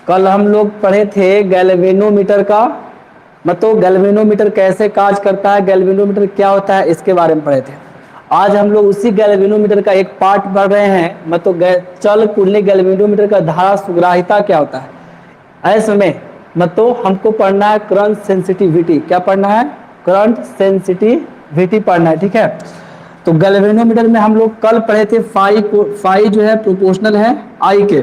कल हम लोग पढ़े थे गैल्वेनोमीटर का, मतलब गैल्वेनोमीटर कैसे कार्य करता है, गैल्वेनोमीटर क्या होता है, इसके बारे में पढ़े थे। आज हम लोग उसी गैल्वेनोमीटर का एक पार्ट पढ़ रहे हैं, मतलब चल कुंडली गैल्वेनोमीटर का धारा सुग्राहिता क्या होता है। ऐसे में मतलब हमको पढ़ना है करंट सेंसिटिविटी। क्या पढ़ना है? करंट सेंसिटिविटी पढ़ना है, ठीक है। तो गैल्वेनोमीटर में हम लोग कल पढ़े थे फाई जो है प्रोपोर्शनल है आई के,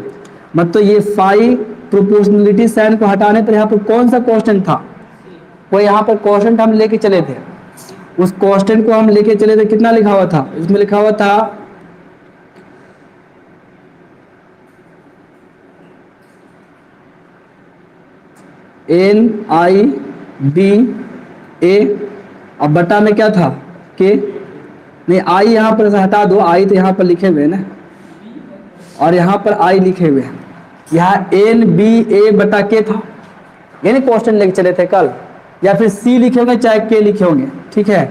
मतलब ये फाई प्रोपोर्शनलिटी साइन को हटाने पर यहाँ पर कौन सा कांस्टेंट था, वो यहाँ पर कांस्टेंट हम लेके चले थे। उस कांस्टेंट को हम लेके चले थे, कितना लिखा हुआ था इसमें? लिखा हुआ था NIBA, अब बटा में क्या था के, नहीं आई यहाँ पर हटा दो, आई तो यहाँ पर लिखे हुए ना, और यहाँ पर आई लिखे हुए हैं, यहाँ NBA बटा के था, यानी कांस्टेंट लेके चले थे कल, या फिर C लिखे होंगे चाहे के लिखे होंगे, ठीक है।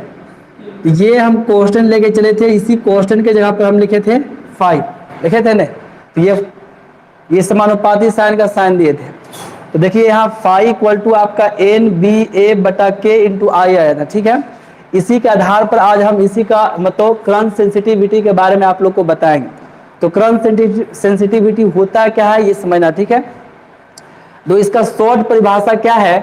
ये हम कांस्टेंट लेके चले थे, इसी कांस्टेंट के जगह पर हम लिखे थे फाई, लिखे थे ना। तो ये समानुपाती साइन का साइन दिए थे। तो देखिए यहाँ फाई इक्वल टू आपका NBA बटा के इंटू आई आया था, ठीक है। इसी के आधार पर आज हम इसी का मतलब करंट सेंसिटिविटी के बारे में आप लोग को बताएंगे। तो करंट सेंसिटिविटी होता क्या है ये समझना, ठीक है। तो इसका शॉर्ट परिभाषा क्या है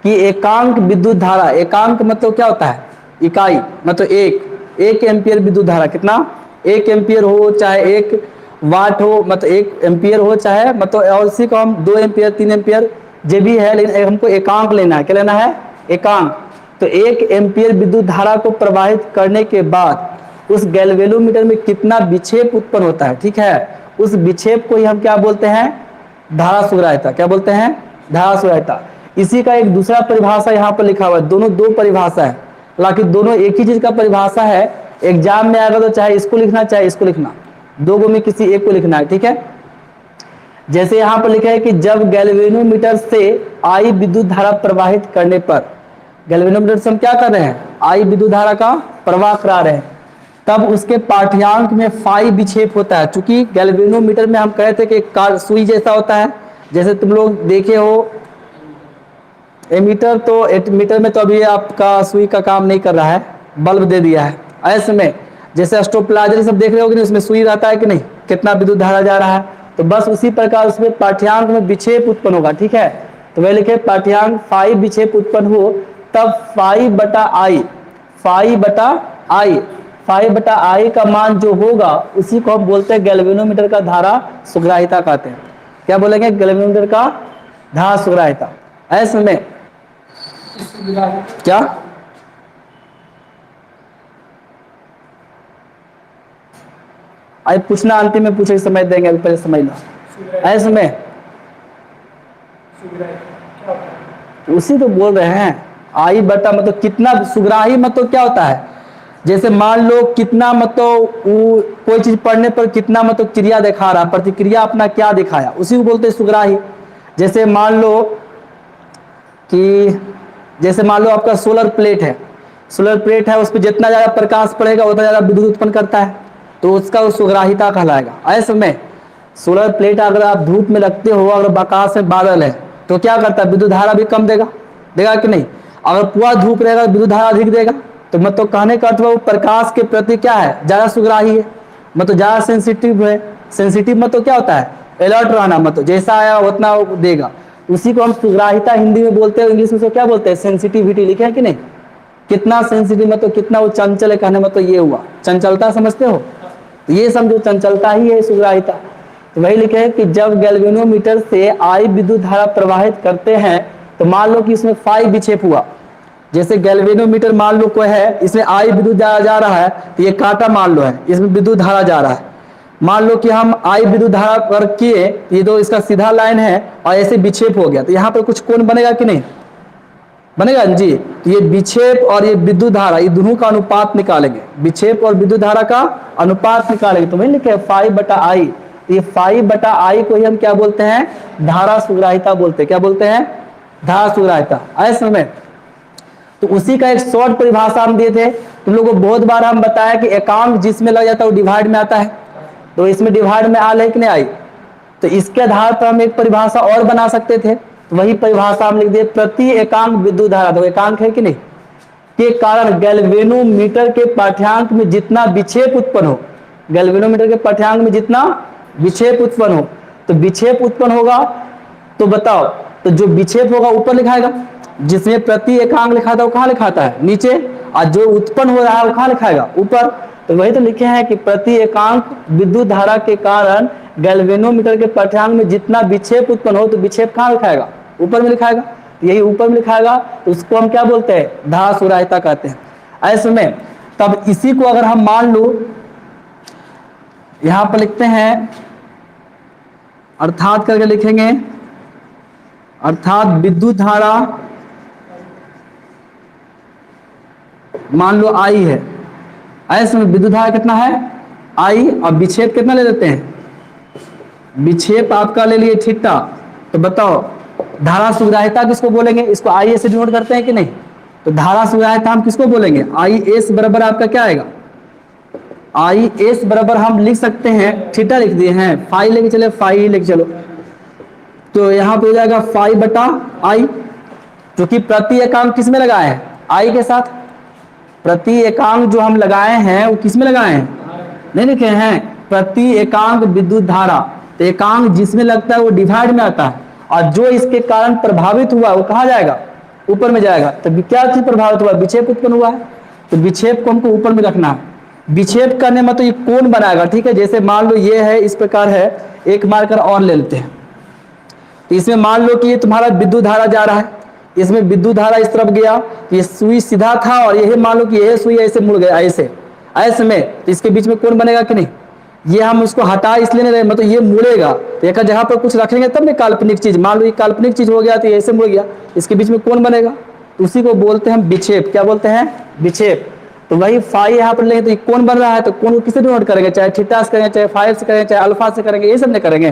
कि एकांक विद्युत धारा, एकांक मतलब क्या होता है? इकाई, मतलब एक एम्पियर विद्युत धारा, कितना? 1 एम्पियर हो चाहे 1 वाट हो, मतलब 1 एम्पियर हो चाहे मतलब, और इसी को हम 2 एम्पियर 3 एम्पियर जो भी है, लेकिन हमको एकांक लेना है। क्या लेना है? एकांक। तो 1 एम्पियर विद्युत धारा को प्रवाहित करने के बाद उस गैल्वेनोमीटर में कितना विक्षेप उत्पन्न होता है, ठीक है, उस विक्षेप को ही हम क्या बोलते हैं? धारा सुग्राहिता। क्या बोलते हैं? धारा सुग्राहिता। इसी का एक दूसरा परिभाषा यहाँ पर लिखा हुआ है, दोनों दो परिभाषा है, हालांकि दोनों एक ही चीज का परिभाषा है। एग्जाम में आएगा तो चाहे इसको लिखना चाहे इसको लिखना, दो में किसी एक को लिखना है, ठीक है। जैसे यहाँ पर लिखा है कि जब गैल्वेनोमीटर से आई विद्युत धारा प्रवाहित करने पर, गैल्वेनोमीटर से हम क्या कर रहे हैं? आई विद्युत धारा का प्रवाह करा रहे हैं, तब उसके पाठ्यांक में फाई विक्षेप होता है। चूंकि गैल्वेनोमीटर में हम कहे थे कि सुई जैसा होता है, जैसे तुम लोग देखे हो एमीटर, तो एमीटर में तो अभी आपका सुई का काम नहीं कर रहा है, बल्ब दे दिया है। ऐसे में जैसे स्टोप्लाइजर सब देख रहे हो कि उसमें सुई रहता है कि नहीं, कितना विद्युत धारा जा रहा है, तो बस उसी प्रकार उसमें पाठ्यांक में विक्षेप उत्पन्न होगा, ठीक है। तो वह लिखे पाठ्यांक फाई विक्षेप उत्पन्न हो तब फाई बटा आई, फाई बटा आई, फाई बटा आई का मान जो होगा उसी को हम बोलते हैं गैल्वेनोमीटर का धारा सुग्राहिता कहते हैं। क्या बोलेंगे? गैल्वेनोमीटर का धारा सुग्राहिता। ऐसे में क्या आज पूछना, अंतिम में पूछे समझ देंगे, अभी पहले समझ लो। ऐसे में उसी तो बोल रहे हैं, आई बटा मतलब कितना सुग्राही, मतलब क्या होता है? जैसे मान लो कितना मतलब कोई चीज पढ़ने पर कितना मतलब क्रिया दिखा रहा, प्रतिक्रिया अपना क्या दिखाया, उसी को बोलते हैं सुग्राही। जैसे मान लो कि जैसे मान लो आपका सोलर प्लेट है, सोलर प्लेट है, उस पर जितना ज्यादा प्रकाश पड़ेगा उतना ज्यादा विद्युत उत्पन्न करता है, तो उसका सुग्राहिता कहलाएगा। ऐसे में सोलर प्लेट अगर आप धूप में रखते हो, अगर आकाश में बादल है तो क्या करता है? विद्युत धारा भी कम देगा, देगा कि नहीं? अगर पूरा धूप रहेगा विद्युत धारा अधिक देगा। तो मतलब कहने का अर्थ वो प्रकाश के प्रति क्या है? ज्यादा सुग्राही है, मतलब ज्यादा सेंसिटिव है। सेंसिटिव मतलब क्या होता है? अलर्ट रहना, मतलब जैसा आया उतना देगा। उसी को हम सुग्राहिता हिंदी में बोलते हैं, इंग्लिश में क्या बोलते हैं? सेंसिटिविटी लिखे हैं कि नहीं? कितना सेंसिटिव मतलब कितना वो चंचल है, कहने मतलब ये हुआ चंचलता, समझते हो? तो ये समझो चंचलता ही है सुग्राहिता। तो वही लिखे है कि जब गैल्वेनोमीटर से आई विद्युत धारा प्रवाहित करते हैं तो मान लो कि इसमें फाई विक्षेप हुआ। जैसे गैल्वेनोमीटर मान लो कोई है, इसमें आई विद्युत धारा जा रहा है, तो ये कांटा मान लो है, इसमें विद्युत धारा जा रहा है। मान लो कि हम आई विद्युत धारा पर किए, ये दो इसका सीधा लाइन है और ऐसे विक्षेप हो गया, तो यहाँ पर कुछ कोण बनेगा कि नहीं बनेगा जी? तो ये विक्षेप और ये विद्युत धारा, ये दोनों का अनुपात निकालेंगे, विक्षेप और विद्युत धारा का अनुपात निकालेंगे। तो वही लिखे फाई बटा आई, ये फाई बटा आई को ही हम क्या बोलते हैं? धारा सुग्राहिता बोलते हैं। क्या बोलते हैं? धारा सुग्राहिता। ऐसे में तो उसी का एक शॉर्ट परिभाषा हम दिए थे, तुम लोगों को बहुत बार हम बताया कि एकांक जिसमें लग जाता है वो डिवाइड में आता है, तो इसमें डिवाइड में आल है कि नहीं आई? तो तो इसके आधार पर हम एक परिभाषा और बना सकते थे, तो वही परिभाषा हम लिख दिए, प्रति एकांक विद्युत धारा, तो एकांक है कि नहीं, के कारण गैल्वेनोमीटर के पाठ्यांक में जितना विक्षेप उत्पन्न हो, गैल्वेनोमीटर के पाठ्यांक में जितना विक्षेप उत्पन्न हो, तो विक्षेप उत्पन्न होगा, तो बताओ, तो जो विक्षेप होगा ऊपर लिखाएगा, जिसमें प्रति एकांक लिखा था वो कहाँ लिखाता है, नीचे, और जो उत्पन्न हो रहा है वो कहाँ लिखाएगा, ऊपर। तो वही तो लिखे हैं कि प्रति एकांक विद्युत धारा के कारण गैल्वेनोमीटर के पाठ्यांक में जितना विक्षेप उत्पन्न हो, तो विक्षेप कहाँ लिखाएगा, ऊपर में लिखाएगा, यही ऊपर में लिखाएगा, तो उसको हम क्या बोलते हैं, धारा सुराहिता कहते हैं। ऐसे में तब इसी को अगर हम मान लो, यहां पर लिखते हैं अर्थात करके लिखेंगे, अर्थात विद्युत धारा मान लो आई है, ऐसे में विद्युत धारा कितना है आई, और विक्षेप कितना ले लेते हैं, विक्षेप आपका ले लिए थीटा, तो बताओ धारा सुग्राहिता किसको बोलेंगे, इसको आई ए से डिनोट करते हैं कि नहीं, तो धारा सुग्राहिता हम किसको बोलेंगे, आई एस बराबर आपका क्या आएगा, आई एस बराबर हम लिख सकते हैं, थीटा लिख दिए हैं, फाई लेके चले, फाई लेके चलो, तो यहाँ पे हो जाएगा फाई बटा आई, जो कि प्रति एकांक किस में लगाए हैं, आई के साथ, प्रति एकांक जो हम लगाए हैं वो किस में लगाए हैं, नहीं लिखे हैं, प्रति एकांक विद्युत धारा, तो एकांक जिसमें लगता है वो डिवाइड में आता है, और जो इसके कारण प्रभावित हुआ वो कहाँ जाएगा, ऊपर में जाएगा। तो क्या चीज प्रभावित हुआ, विक्षेप उत्पन्न हुआ है, तो विक्षेप को हमको ऊपर में रखना है। विक्षेप करने में तो ये कोण बनाएगा, ठीक है, जैसे मान लो ये है, इस प्रकार है, एक मार्कर और ले लेते हैं, तो इसमें मान लो कि ये तुम्हारा विद्युत धारा जा रहा है, इसमें विद्युत धारा इस तरफ गया, तो ये सुई सीधा था, और यही मान लो कि यह सुई ऐसे मुड़ गया, ऐसे ऐसे में, तो इसके बीच में कोण बनेगा कि नहीं, ये हम उसको हटा इसलिए नहीं रहे, मतलब ये मुड़ेगा, तो एक जगह पर कुछ रखेंगे तब नहीं, काल्पनिक चीज, मान लो ये काल्पनिक चीज हो गया, तो ये ऐसे मुड़ गया, इसके बीच में कोण बनेगा, तो उसी को बोलते हैं विक्षेप, क्या बोलते हैं, विक्षेप। तो वही फाई यहाँ पर लेंगे, तो ये कोण बन रहा है, तो कोण को किसे डिनोट करेंगे, चाहे थीटा से करेंगे, चाहे फाई से करेंगे, चाहे अल्फा से करेंगे, ये सब नहीं करेंगे,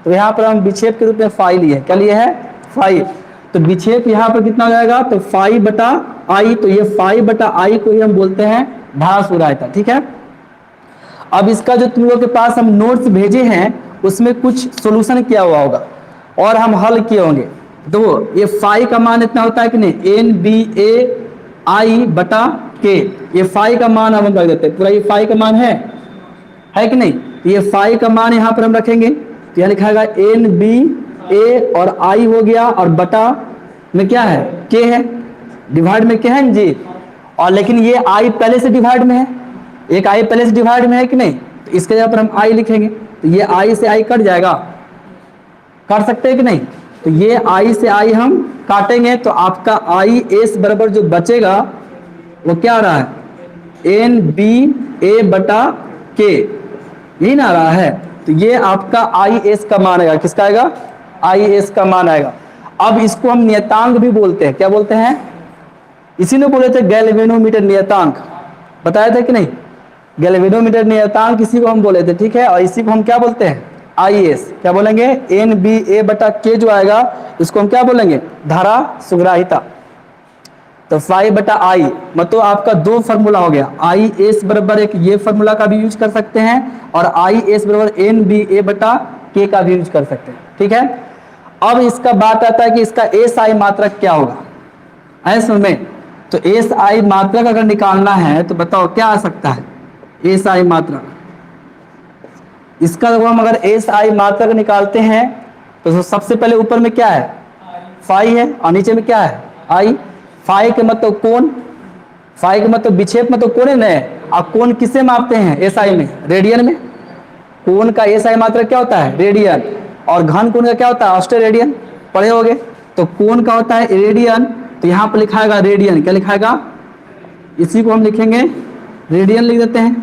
तो यहाँ पर हम विक्षेप के रूप में फाई लिए, क्या लिए है, फाई। तो विक्षेप यहाँ पर कितना हो जाएगा, तो फाई बटा आई, तो ये फाई बटा आई को ही हम बोलते हैं धारा सुग्राहिता, ठीक है। अब इसका जो तुम लोग के पास हम नोट्स भेजे हैं उसमें कुछ सॉल्यूशन किया हुआ होगा और हम हल किए होंगे, तो ये फाई का मान इतना होता है कि नहीं, एन बी ए आई बटा के, ये फाई का मान हम रख देते हैं, पूरा ये फाई का मान है कि नहीं, ये फाई का मान यहाँ पर हम रखेंगे, तो यहाँ लिखाएगा एन बी ए और आई हो गया, और बटा में क्या है, के है, डिवाइड में के है जी, और लेकिन ये आई पहले से डिवाइड में है, एक आई पहले से डिवाइड में है कि नहीं, तो इसके जगह पर हम आई लिखेंगे, तो ये आई से आई कट जाएगा, काट सकते हैं कि नहीं, तो ये आई से आई हम काटेंगे, तो आपका आई एस बराबर जो बचेगा वो क्या आ रहा है, एन बी ए बटा के, यही ना आ रहा है, तो ये आपका आई एस का मान आएगा, किसका आएगा, आई एस का मान आएगा। अब इसको हम नियतांक भी बोलते हैं, क्या बोलते हैं, इसी ने बोले थे गैल्वेनोमीटर नियतांक, बताया था कि नहीं, गैल्वेनोमीटर नियतांक इसी को हम बोले थे, ठीक है, और इसी को हम क्या बोलते हैं, आई एस, क्या बोलेंगे, एन बी ए बटा के जो आएगा इसको हम क्या बोलेंगे, धारा सुग्राहिता। तो फाई बटा आई, मतलब आपका दो फॉर्मूला हो गया, आई एस बराबर एक ये फॉर्मूला का भी यूज कर सकते हैं, और आई एस बराबर एन बी ए बटा के का भी यूज कर सकते हैं, ठीक है। अब इसका बात आता है कि इसका एस आई मात्रक क्या होगा, ऐसे में, तो एस आई मात्रक अगर निकालना है तो बताओ क्या आ सकता है, एस आई मात्रक, इसका जब हम अगर एस आई मात्रक निकालते हैं तो सबसे पहले ऊपर में क्या है, फाई है, और नीचे में क्या है, आई। फाई के मतलब कोण, फाई के मतलब विक्षेप मतलब कोण है ना, आप कोण किससे मापते हैं, एस आई में, रेडियन में, कोण का एस आई मात्रक क्या होता है, रेडियन, और घन कोण का क्या होता है, ऑस्टेर रेडियन, पढ़े होगे, तो कोण का होता है रेडियन, तो यहाँ पर लिखाएगा रेडियन, क्या लिखाएगा, इसी को हम लिखेंगे रेडियन लिख देते हैं,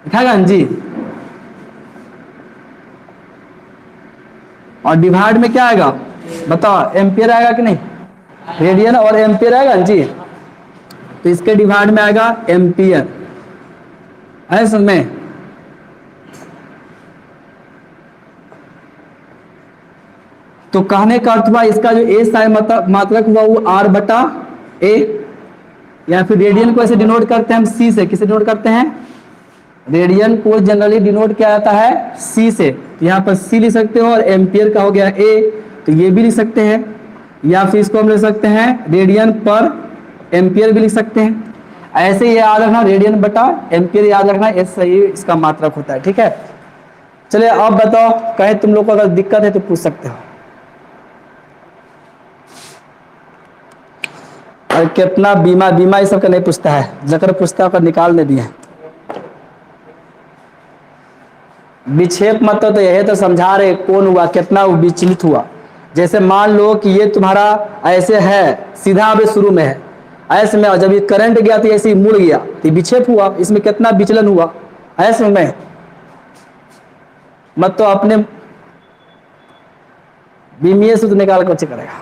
लिखाएगा जी, और डिवाइड में क्या आएगा बताओ, एम्पियर आएगा कि नहीं, रेडियन और एम्पियर आएगा जी, तो इसके डिवाइड में आएगा एम्पियर, ऐसे में। तो कहने का अर्थ हुआ इसका जो एस आई मात्रक हुआ वो आर बटा ए, या फिर रेडियन को ऐसे डिनोट करते हैं हम सी से, किसे डिनोट करते हैं, रेडियन को जनरली डिनोट किया जाता है सी से, यहाँ पर सी लिख सकते हो, और एम्पियर का हो गया ए, तो ये भी लिख सकते हैं, या फिर इसको हम लिख सकते हैं रेडियन पर एम्पियर भी लिख सकते हैं। ऐसे ये याद रखना, रेडियन बटा एम्पियर याद रखना, ऐसा ही इसका मात्रक होता है। ठीक है, चलिए अब बताओ, कहे तुम लोग को अगर दिक्कत है तो पूछ सकते हो। और कितना बीमा, बीमा ये सब का नहीं पूछता है, जकर पूछता है निकाल ने दिए। विक्षेप मतलब तो यही तो समझा रहे कौन हुआ, कितना विचलित हुआ। जैसे मान लो कि ये तुम्हारा ऐसे है, सीधा अभी शुरू में है, ऐसे में जब ये करंट गया तो ऐसे ही मुड़ गया, तो विक्षेप हुआ, इसमें कितना विचलन हुआ ऐसे में। मत तो अपने बीमीय सूत्र निकाल कर करेगा।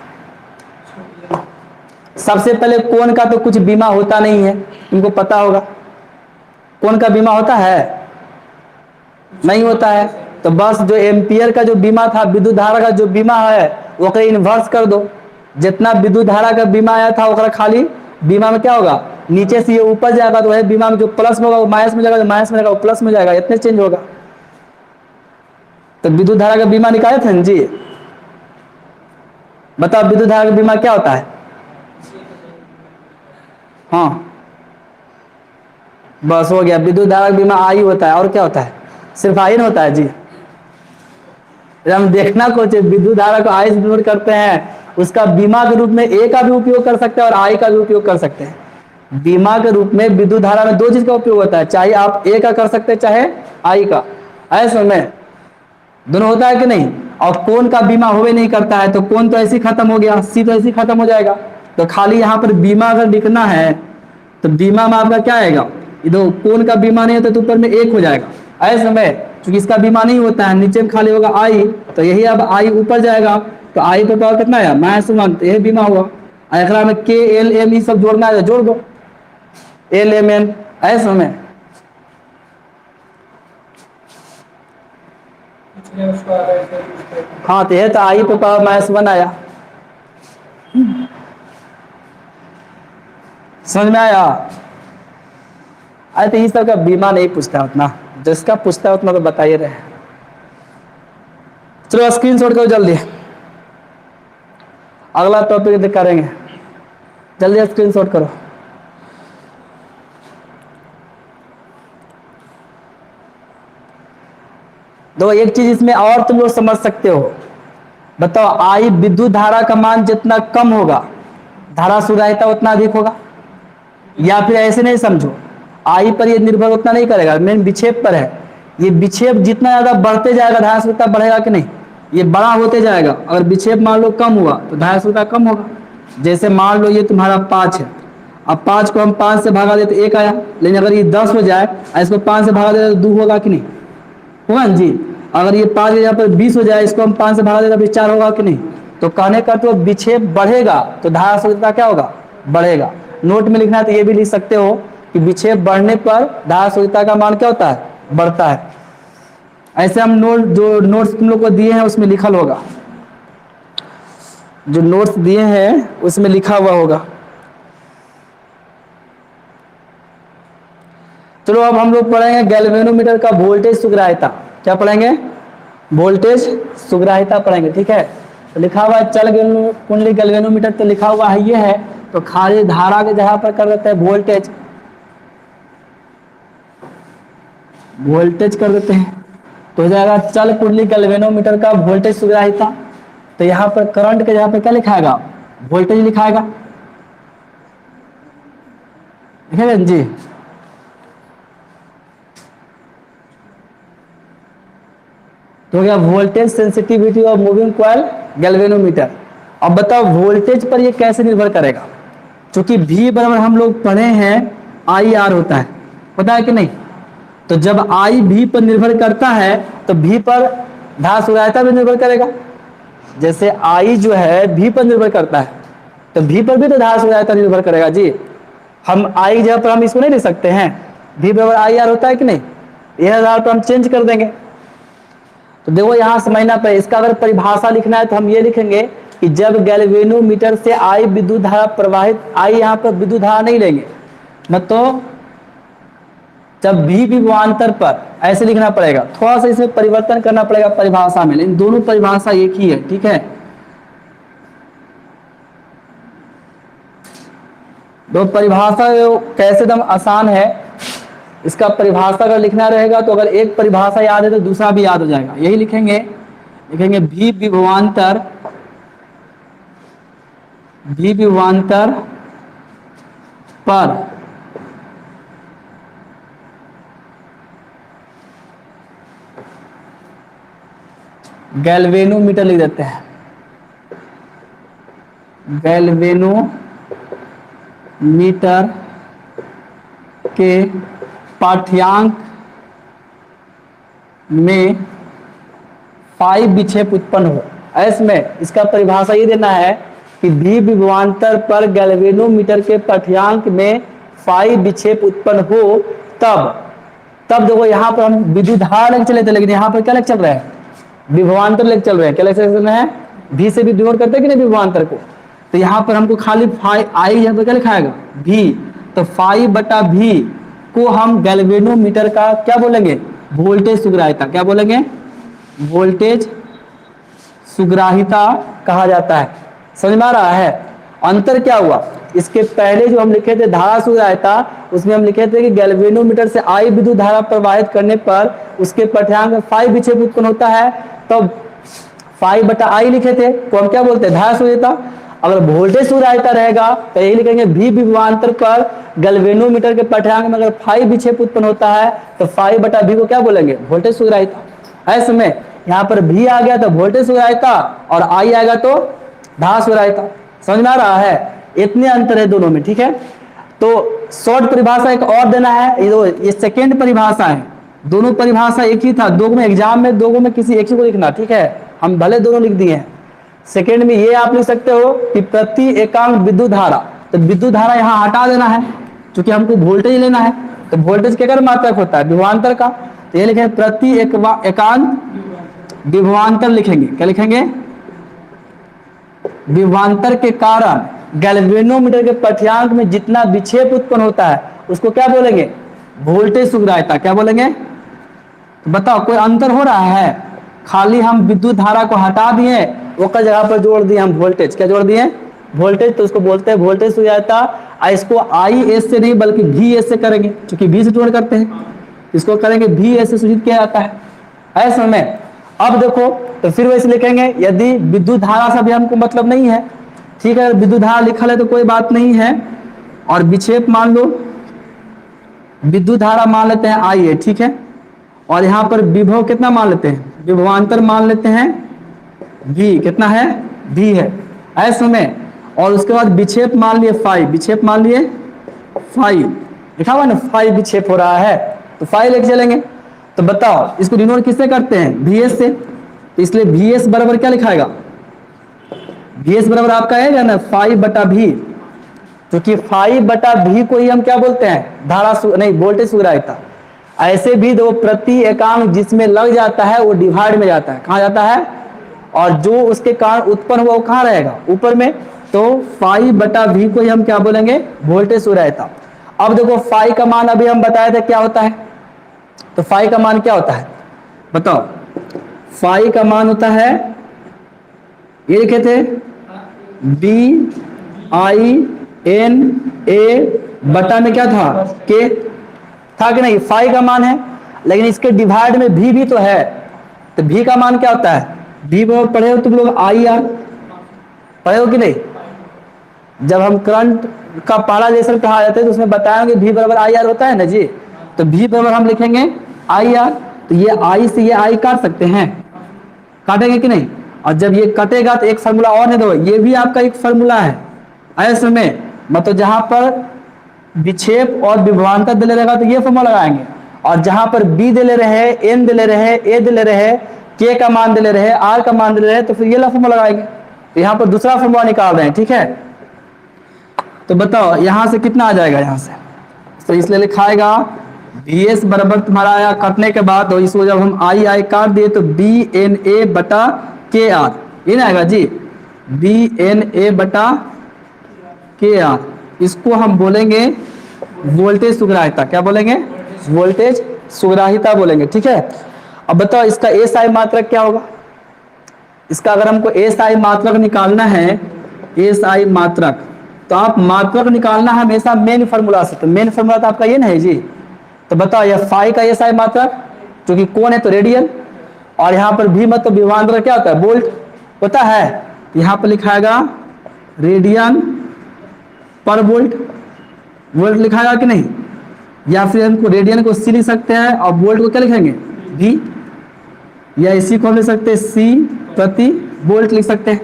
सबसे पहले कोण का तो कुछ बीमा होता नहीं है, तुमको पता होगा। कोण का बीमा होता है? नहीं होता है। तो बस जो एम्पियर का जो बीमा था, विद्युत धारा का जो बीमा है, वो कहीं इन्वर्स कर दो। जितना विद्युत धारा का बीमा आया था वो खाली बीमा में क्या होगा, नीचे से ये ऊपर जाएगा, तो वह बीमा में जो प्लस में होगा वो माइनस में जाएगा, जो माइनस में जाएगा वो प्लस में जाएगा, इतने चेंज होगा। तो विद्युत धारा का बीमा निकाले थे जी, बताओ विद्युत धारा का बीमा क्या होता है? हाँ बस हो गया, विद्युत धारा का बीमा आई होता है। और क्या होता है? सिर्फ आई होता है जी। हम देखना कुछ, विद्युत धारा को आई से डिनोट करते हैं, उसका बीमा के रूप में ए का भी उपयोग कर सकते हैं और आई का भी उपयोग कर सकते हैं। बीमा के रूप में विद्युत धारा में दो चीज का उपयोग होता है, चाहे आप ए का कर सकते हैं चाहे आई का, ऐसे में दोनों होता है कि नहीं। और कोण का बीमा होवे नहीं करता है, तो कोण तो ऐसे ही खत्म हो गया, सी तो ऐसे ही खत्म हो जाएगा। तो खाली यहाँ पर बीमा अगर लिखना है तो बीमा में आपका क्या आएगा, इधर कोण का बीमा नहीं होता तो ऊपर में एक हो जाएगा, ऐसे में क्योंकि इसका बीमा नहीं होता है, नीचे में खाली होगा आई, तो यही अब आई ऊपर जाएगा, तो आई पे पावर कितना आया -1, तो यही बीमा हुआ। अगला में के एल एम ई सब जोड़ना है, जोड़ दो एल एम एन, ऐसे में हाँ, तो यह तो आई पे पावर -1 आया। समझ में आया? अरे तो इस सब का बीमा नहीं पूछता उतना, जिसका पूछता है उतना तो बताइए रहे। चलो स्क्रीनशॉट करो जल्दी, अगला टॉपिक करेंगे, जल्दी स्क्रीनशॉट करो। दो एक चीज इसमें और तुम लोग समझ सकते हो, बताओ आई विद्युत धारा का मान जितना कम होगा धारा सुधारिता उतना अधिक होगा, या फिर ऐसे नहीं समझो, आई पर ये निर्भर उतना नहीं करेगा, मेन विक्षेप पर है। ये विक्षेप जितना ज्यादा बढ़ते जाएगा धारा सुधारिता बढ़ेगा कि नहीं, ये बड़ा होते जाएगा। अगर विक्षेप मान लो कम हुआ तो धारा सुधारिता कम होगा। जैसे मान लो ये तुम्हारा 5 है, अब 5 को हम 5 से भागा दे तो 1 आया, लेकिन अगर ये 10 हो जाए इसको 5 से भागा दे तो 2 होगा कि नहीं, होगा ना जी। अगर ये 5 यहाँ पर 20 हो जाए, इसको हम 5 से भागा दे तो 4 होगा कि नहीं। तो कहने का तो विक्षेप बढ़ेगा तो धारा सुधारिता क्या होगा, बढ़ेगा। नोट में लिखना है तो ये भी लिख सकते हो कि विक्षेप बढ़ने पर धारा सुधारिता का मान क्या होता है, बढ़ता है। ऐसे हम जो नोट्स तुम लोग को दिए हैं उसमें लिखल होगा, जो नोट्स दिए हैं उसमें लिखा हुआ होगा। चलो अब हम लोग पढ़ेंगे गैल्वेनोमीटर का वोल्टेज सुग्राह्यता। क्या पढ़ेंगे? वोल्टेज सुग्राह्यता पढ़ेंगे, ठीक है। तो लिखा हुआ है चल कुंडली गैल्वेनोमीटर, तो लिखा हुआ है ये है, तो खाली धारा के जगह पर कर देते हैं वोल्टेज, वोल्टेज कर देते हैं, तो हो जाएगा चल कुंडली गैल्वेनोमीटर का वोल्टेज सुग्राह्यता। तो यहाँ पर करंट के जगह पर क्या लिखाएगा, वोल्टेज लिखाएगा, लिखेगा जी। तो हो गया voltage sensitivity of moving coil galvanometer. अब बताओ वोल्टेज पर ये कैसे निर्भर करेगा, क्योंकि V बराबर हम लोग पढ़े हैं IR होता है, पता है कि नहीं। तो जब I V पर निर्भर करता है तो V पर धारा सुग्राह्यता भी निर्भर करेगा। जैसे I जो है V पर निर्भर करता है तो V पर भी तो धारा सुग्राह्यता निर्भर करेगा जी। हम I जगह पर हम इसको नहीं लिख सकते हैं, V बराबर IR होता है कि नहीं, यह आधार पर हम चेंज कर देंगे। तो देखो यहाँ समझना पे, इसका अगर परिभाषा लिखना है तो हम ये लिखेंगे कि जब गैल्वेनोमीटर से आई विद्युत धारा प्रवाहित, आई यहाँ पर विद्युत धारा नहीं लेंगे, मतलब जब भी विभवांतर पर ऐसे लिखना पड़ेगा, थोड़ा सा इसमें परिवर्तन करना पड़ेगा परिभाषा में, लेकिन दोनों परिभाषा एक ही है, ठीक है। दो परिभाषा कैसे एकदम आसान है, इसका परिभाषा अगर लिखना रहेगा तो अगर एक परिभाषा याद है तो दूसरा भी याद हो जाएगा। यही लिखेंगे, लिखेंगे भी विभवांतर पर गैल्वेनोमीटर लिख देते हैं, गैल्वेनोमीटर के पाठ्यांक में फाई विक्षेप उत्पन्न हो। ऐसे में इसका परिभाषा ये देना है कि भी विभवांतर पर गैल्वेनोमीटर के पाठ्यांक में फाई विक्षेप उत्पन्न हो तब देखो यहाँ पर हम विद्युत धारा लेकर चले थे, लेकिन यहाँ पर क्या लेकर चल रहा है, विभवांतर लेकर चल रहे हैं। क्या लेकर चल रहे हैं, भी से भी डिनोट करते हैं कि नहीं विभवांतर को। तो यहाँ पर हमको खाली फाई आई यहाँ पर क्या लिखाएगा, भी, तो फाई बटा भी को हम गैल्वेनोमीटर का क्या बोलेंगे, वोल्टेज सुग्राहिता। क्या बोलेंगे, वोल्टेज सुग्राहिता कहा जाता है। समझ में आ रहा है। अंतर क्या हुआ, इसके पहले जो हम लिखे थे धारा सुग्राहिता, उसमें हम लिखे थे कि गैल्वेनोमीटर से आई विद्युत धारा प्रवाहित करने पर उसके पाठ्यांक में फाई विक्षेप उत्पन्न होता है, तो फाई बटा आई लिखे थे, तो हम क्या बोलते हैं, धारा सुग्राहिता। अगर वोल्टेज सुग्राहिता रहेगा तो यही लिखेंगे भी विभवांतर पर गैल्वेनोमीटर के पाठ्यांक में अगर फाई विक्षेप उत्पन्न होता है तो फाई बटा भी को क्या बोलेंगे, वोल्टेज सुग्राहिता। ऐसे में यहाँ पर भी आ गया तो वोल्टेज सुग्राहिता और आई आएगा तो धारा सुग्राहिता। समझ में आ रहा है, इतने अंतर है दोनों में, ठीक है। तो शॉर्ट परिभाषा एक और देना है, ये सेकेंड परिभाषा है। दोनों परिभाषा एक ही था, दो में एग्जाम में दो में किसी एक ही को लिखना, ठीक है। हम भले दोनों लिख दिए हैं। सेकेंड में ये आप लिख सकते हो कि प्रति एकांक विद्युत धारा, तो विद्युत धारा यहाँ हटा देना है क्योंकि हमको वोल्टेज लेना है। तो वोल्टेज किसका मात्रक होता है, विभवांतर का। तो ये लिखेंगे प्रति एकांक विभवांतर लिखेंगे। क्या लिखेंगे, विभवांतर के कारण गैल्वेनोमीटर के पाठ्यांक में जितना विक्षेप उत्पन्न होता है उसको क्या बोलेंगे, वोल्टेज सुग्राहिता। क्या बोलेंगे, तो बताओ कोई अंतर हो रहा है, खाली हम विद्युत धारा को हटा दिए, वो का जगह पर जोड़ दिए हम वोल्टेज। क्या जोड़ दिए, वोल्टेज, तो उसको बोलते हैं वोल्टेज सुग्राहिता। इसको आई एस से नहीं बल्कि भी एस से करेंगे, क्योंकि भी से जोड़ करते हैं, इसको करेंगे भी एस से सूचित किया जाता है। ऐसे में अब देखो, तो फिर वैसे लिखेंगे यदि विद्युत धारा से भी हमको मतलब नहीं है, ठीक है, विद्युत धारा लिखा है तो कोई बात नहीं है, और विक्षेप मान लो, विद्युत धारा मान लेते हैं आई है, ठीक है, और यहाँ पर विभव कितना मान लेते हैं, विभवांतर मान लेते हैं भी, कितना है, भी है। ऐसे में और उसके बाद विक्षेप मान लिए फाई, विक्षेप मान लिए फाई, लिखा हुआ ना फाई विक्षेप हो रहा है, तो फाई लेके चलेंगे। तो बताओ इसको डिनोट किससे करते हैं, वी एस से। तो इसलिए वी एस बराबर क्या लिखाएगा, वी एस बराबर आपका है ना फाई बटा भी, क्योंकि फाई बटा भी को ही हम क्या बोलते हैं, धारा नहीं वोल्टेज सुग्राहिता। ऐसे भी दो प्रति एकांक जिसमें लग जाता है वो डिवाइड में जाता है, कहाँ जाता है, और जो उसके कारण उत्पन्न हुआ वो कहाँ रहेगा, ऊपर में। तो फाई बटा भी को ही हम क्या बोलेंगे, वोल्टेज सुग्राहिता। अब देखो फाई का मान अभी हम बताए थे क्या होता है, तो फाई का मान क्या होता है बताओ, फाई का मान होता है, ये लिखे थे बी आई एन ए बटा में क्या था, के था कि नहीं, फाई का मान है, लेकिन इसके डिवाइड में भी तो है। तो भी का मान क्या होता है, भी पढ़े हो तुम लोग, आई आर पढ़े हो कि नहीं। जब हम करंट का पैरालेशन पढ़ा जाते हैं तो उसमें बताया कि भी बराबर आई आर होता है ना जी। तो भी बराबर हम लिखेंगे आई आर, तो ये आई से ये आई काट सकते हैं, काटेंगे कि नहीं। और जब ये कटेगा तो एक फार्मूला और है, दो ये भी आपका एक फार्मूला है। ऐसे में मतलब जहां पर विक्षेप और विभवांतर दिले रहेगा तो ये फार्मूला लगाएंगे, और जहां पर बी दिले रहे, एन दिले रहे, ए दिले रहे, के का मान दिले रहे, आर का मान दिले रहे, तो फिर ये ला फार्मूला लगाएंगे। तो यहाँ पर दूसरा फार्मूला निकाल रहे हैं, ठीक है। तो बताओ यहां से कितना आ जाएगा, यहां से तो इसलिए लिखाएगा बी एस बराबर तुम्हारा आया कटने के बाद, तो इसको जब हम आई आई काट दिए तो बी एन ए बटा के आर, ये ना आएगा जी, बी एन ए बटा के आर। इसको हम बोलेंगे वोल्टेज सुग्राहिता। क्या बोलेंगे, वोल्टेज सुग्राहिता बोलेंगे, ठीक है। अब बताओ इसका एसआई मात्रक क्या होगा। इसका अगर हमको एसआई मात्रक निकालना है, एसआई मात्रक, तो आप मात्रक निकालना है हमेशा मेन फॉर्मूला से। तो मेन फॉर्मूला तो आपका ये ना है जी। तो बताओ यह फाई का एसआई मात्रक, क्योंकि कौन है तो रेडियन, और यहाँ पर भी मतलब विभवांतर क्या होता है, वोल्ट होता है। यहाँ पर लिखाएगा रेडियन पर वोल्ट, वोल्ट लिखाएगा कि नहीं, या फिर हमको रेडियन को सी लिख सकते हैं और वोल्ट को क्या लिखेंगे वी, या इसी को हम लिख सकते हैं सी प्रति वोल्ट लिख सकते हैं,